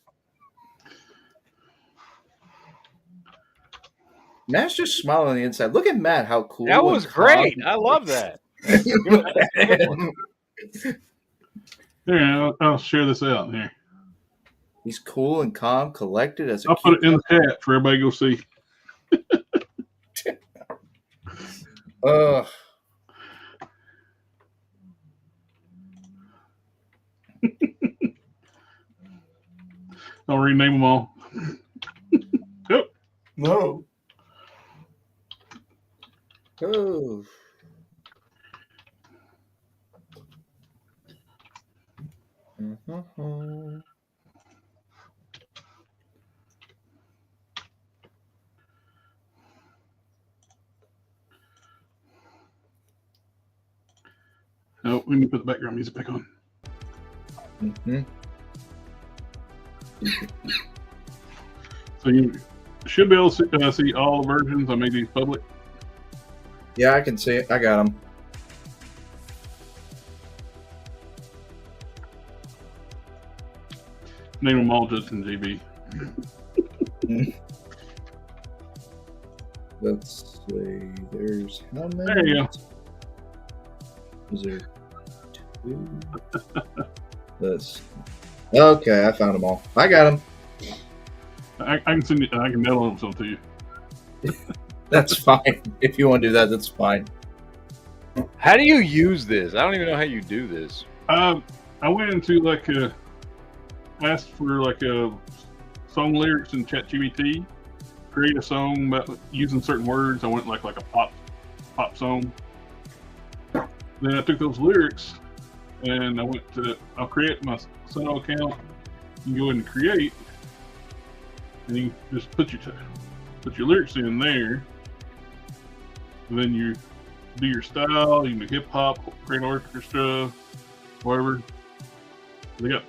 Matt's just smiling on the inside. Look at Matt, how cool. That was and calm. great. I love that. Here, I'll share this out here. He's cool and calm, collected as a I'll put it in the chat for everybody to go see. I'll rename them all. Yep. No. Oh. Mm-hmm. Oh, we need to put the background music back on. Mm-hmm. So you should be able to see all the versions. I made these public. Yeah, I can see it. I got him. Name them all Justin JB. Let's see. There's how many? There you go. Is there two? Let's. Okay, I found them all. I got them. I can send you. I can mail them some to you. That's fine. If you want to do that, that's fine. How do you use this? I don't even know how you do this. I went into asked for song lyrics in ChatGPT. Create a song about using certain words. I went like a pop song. Then I took those lyrics and I'll create my Suno account. You can go ahead and create, and you just put your lyrics in there. And then you do your style. You can do hip hop, great orchestra, whatever. They got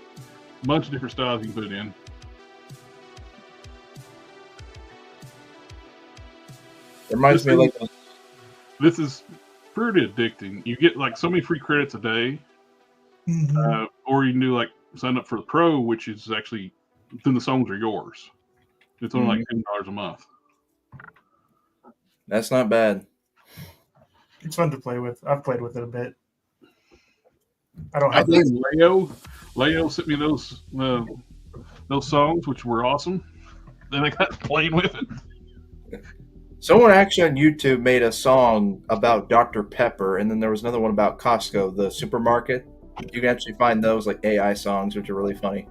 a bunch of different styles you can put in. It reminds me of like This is pretty addicting. You get so many free credits a day, or you can do sign up for the pro, which is actually then the songs are yours. It's only $10 a month. That's not bad. It's fun to play with. I've played with it a bit. I don't I have think Leo sent me those songs, which were awesome. Then I got playing with it. Someone actually on YouTube made a song about Dr. Pepper, and then there was another one about Costco, the supermarket. You can actually find those AI songs, which are really funny.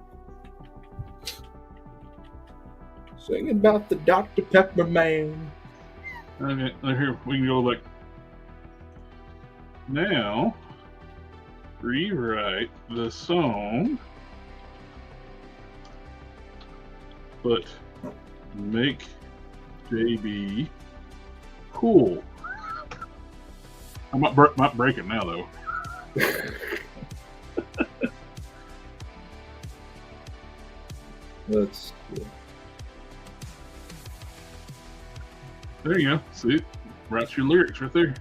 Sing about the Dr. Pepper man. Okay, here we can go now. Rewrite the song, but make JB cool. I might break it now though. Let's see. There you go. See, writes your lyrics right there.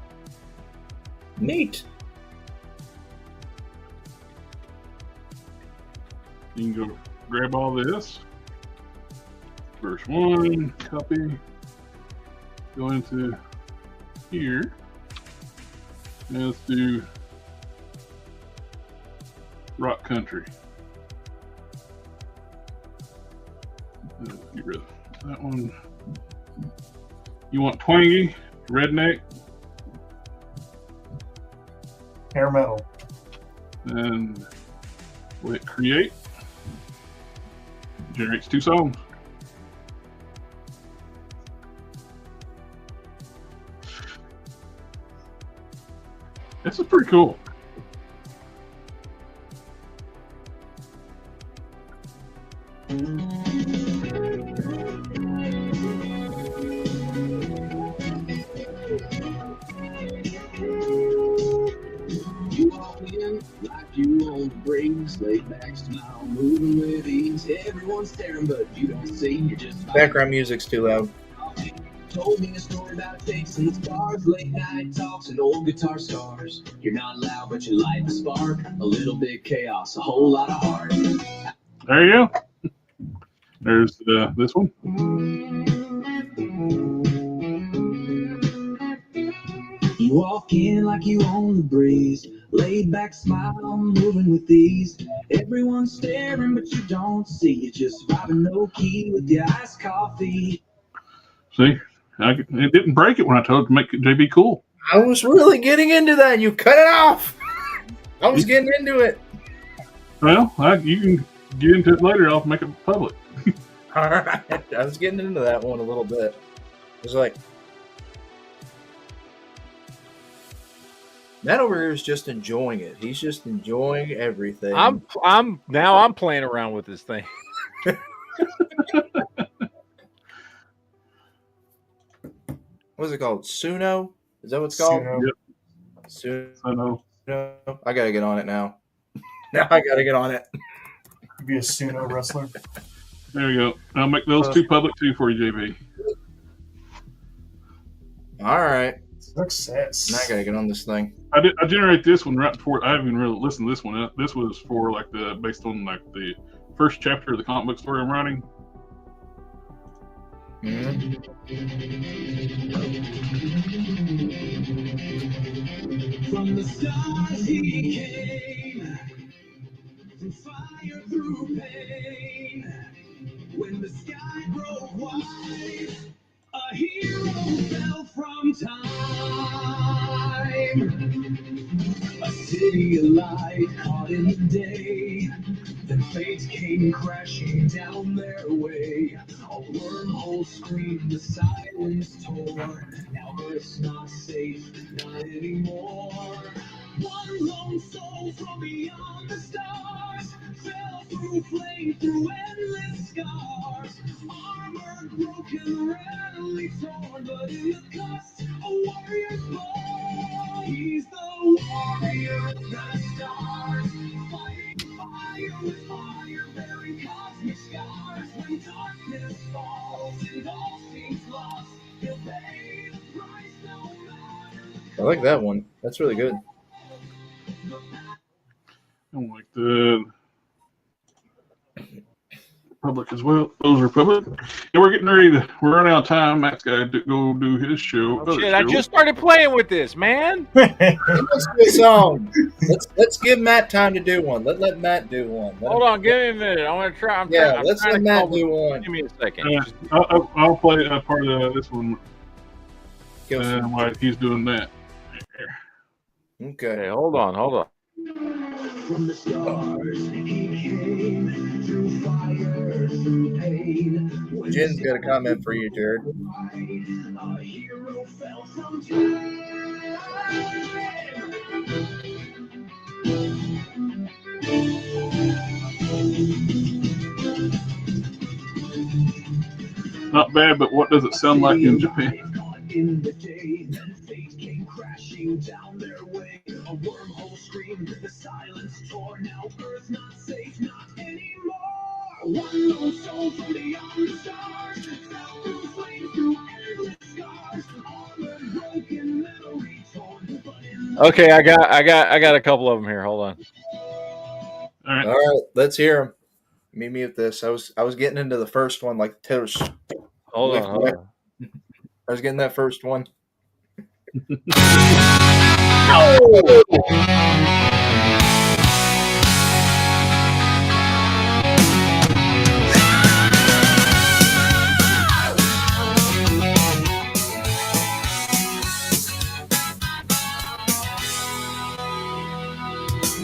Neat. You can go grab all this. Verse 1, copy, go into here, and let's do rock country. Get rid of that one. You want twangy, redneck, hair metal. and hit create. Generates 2 songs. This is pretty cool. You walk in like you own the breeze, laid back smile, moving with ease. Everyone's staring, but you don't see. You're just Background music's too loud. told me a story about facing the stars, late night talks and old guitar scars. You're not loud, but you light the spark. A little bit chaos, a whole lot of heart. There you go. There's this one. You walk in like you own the breeze, laid back smile, moving with ease. Everyone's staring, but you don't see. You're just vibing low key with your iced coffee. See, it didn't break it when I told it to make JB cool. I was really getting into that, and you cut it off. I was getting into it. Well, you can get into it later. I'll make it public. All right. I was getting into that one a little bit. It was like, Matt over here is just enjoying it. He's just enjoying everything. I'm playing around with this thing. What is it called? Suno? Is that what it's called? Suno. Yep. Suno. I know. I gotta get on it now. Now I gotta get on it. Be a Suno wrestler. There you go. I'll make those 2 public too for you, JB. All right. Success. Now I gotta get on this thing. I generate this one right before. I haven't even really listened to this one. This was for like based on like the first chapter of the comic book story I'm writing. From the stars he came, through fire, through pain. When the sky broke wide, a hero fell from time. A city alight, caught in the day. Then fate came crashing down their way. A wormhole screamed, the silence tore. Now Earth's not safe, not anymore. One lone soul from beyond the stars fell through flame, through endless scars. Armor broken, readily torn, but in the dust, a warrior's born. He's the warrior of the stars, fighting fire with fire, bearing cosmic scars. When darkness falls and all seems lost, he'll pay the price no matter. I like that one. That's really good. I don't like the public as well. Those are public. And we're getting ready to. We're running out of time. Matt's got to go do his show. Oh, shit, I just started playing with this, man. Let's do a song. Let's give Matt time to do one. Let Matt do one. Hold on, give me a minute. I want to try. Let's let Matt do one. Give me a second. I'll play part of this one Go for it. while he's doing that. Okay. Okay, hold on. From the stars he came, through fire, through pain. When Jen's got a comment for you, Jared. a hero fell from time. Not bad, but what does it sound like in Japan? In the day, then fate came crashing down their way. A wormhole screamed, the silence tore. Now Earth's not safe, not anymore. One lone soul from beyond the stars fell through flames, through endless scars. Armor broken, memory torn. But in Okay, I got a couple of them here. Hold on. All right. All right, let's hear him. Let me mute this. I was getting into the first one like toast. Hold on. I was getting that first one.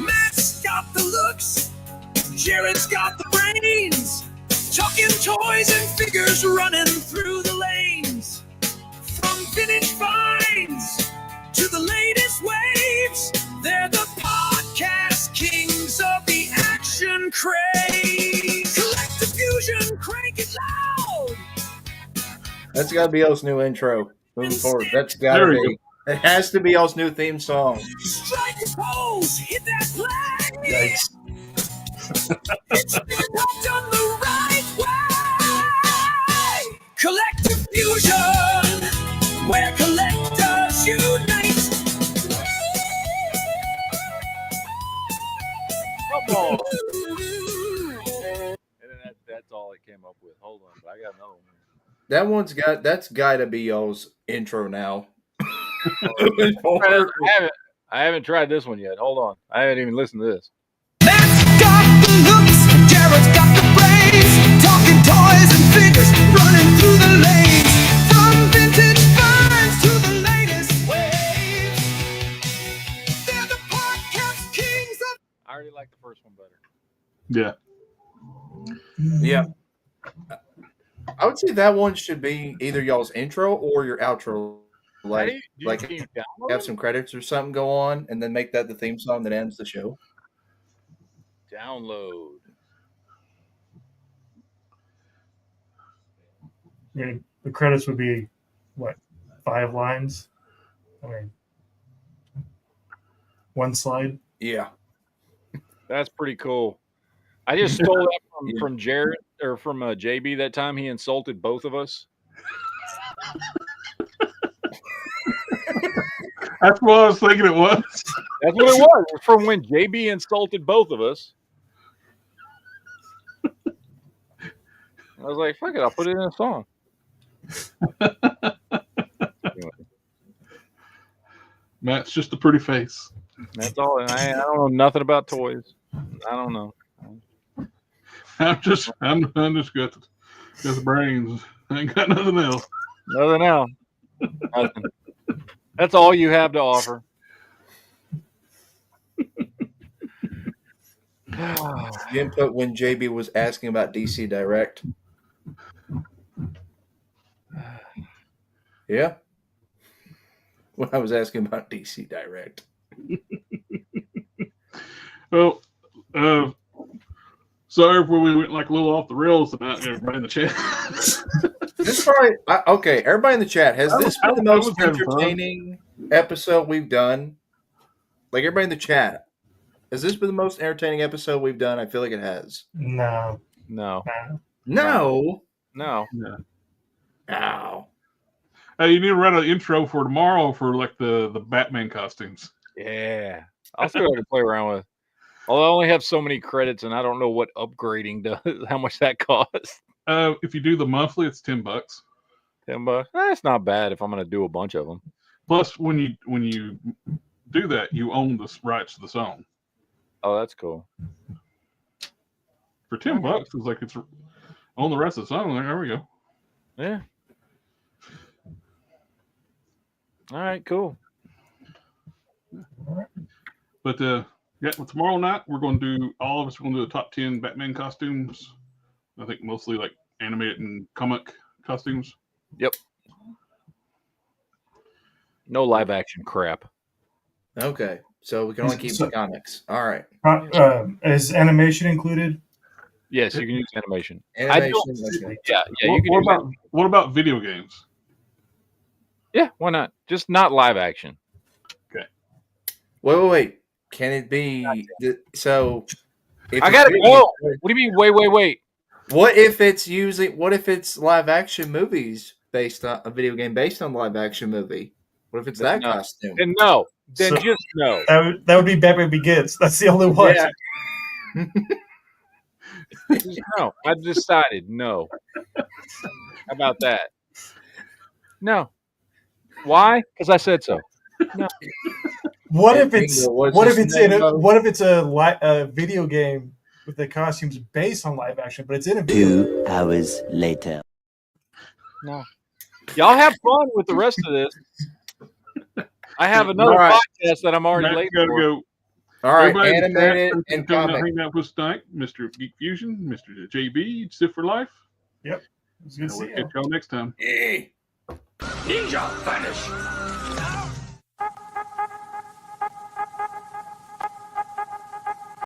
Matt's got the looks, Jared's got the brains. Talk toys and figures running through the lanes. From vintage finds to the latest waves, they're the podcast kings of the action craze. Collective Fusion, crank it loud. That's got to be y'all's new intro moving forward. That's got There to we be. It has to be y'all's new theme song. Strike a pose, hit that flag. Yikes. It's been done the right way. Collective Fusion, where collectors unite. Come on. And then that's all it came up with. Hold on, I got another one. That's got to be y'all's intro now. I haven't tried this one yet. Hold on. I haven't even listened to this. Matt's got the looks, Jared's got the brains. Talking toys and figures, running through the lanes. From vintage finds to the latest waves. They're the podcast kings of... I already like the first one better. Yeah. Yeah. I would say that one should be either y'all's intro or your outro. Like, Do you like download have it? some credits or something go on, and then make that the theme song that ends the show. Download. I mean, the credits would be, what, 5 lines? I mean, one slide. Yeah. That's pretty cool. I just stole that from Jared or from JB that time. He insulted both of us. That's what I was thinking it was. That's what it was. It was from when JB insulted both of us. I was like, fuck it, I'll put it in a song. Anyway, Matt's just a pretty face. that's all. I don't know nothing about toys. I don't know. I'm just got the brains. I ain't got nothing else. Nothing else. Nothing. That's all you have to offer. The input when JB was asking about DC Direct. Yeah. When I was asking about DC Direct. Well, sorry if we went like a little off the rails about everybody in the chat. This is probably okay. Everybody in the chat, has this been the most was having fun. entertaining episode we've done? Like everybody in the chat, has this been the most entertaining episode we've done? I feel like it has. No. No. No. No. Yeah. Ow. Hey, you need to write an intro for tomorrow for like the Batman costumes. Yeah. I'll still have to play around with. Although I only have so many credits and I don't know what upgrading does, how much that costs. If you do the monthly, it's $10. $10. That's not bad if I'm going to do a bunch of them. Plus, when you do that, you own the rights to the song. Oh, that's cool. For $10, it's like it's on the rest of the song. There we go. Yeah. All right, cool. But yeah, well, tomorrow night we're going to do all of us. We're going to do the top 10 Batman costumes. I think mostly like animated and comic costumes. Yep. No live action crap. Okay, so we can only keep the comics. All right. Is animation included? Yes, you can use animation. Animation. Okay. Yeah, you can use What about video games? Yeah, why not? Just not live action. Wait. Can it be so? If I gotta go. What do you mean? Wait. What if it's live action movies based on a video game based on live action movie? What if it's that costume? Then no. Then So- just no. That would be Batman Begins. That's the only one. Yeah. Just no. I decided no. How about that? No. Why? Because I said so. No. What if Bingo, it's what's what if his it's in name, a Bo? what if it's a video game with the costumes based on live action, but it's in a video? 2 hours later. No. Y'all have fun with the rest of this. I have another All right. podcast that I'm already Matt's late got to for. go. All right, Everybody in the chat animated can and come down comic. and hang out with us tonight. Mr. Geek Fusion, Mr. JB, Stiff for Life. It was good to see We'll you. catch y'all next time. Ninja vanish.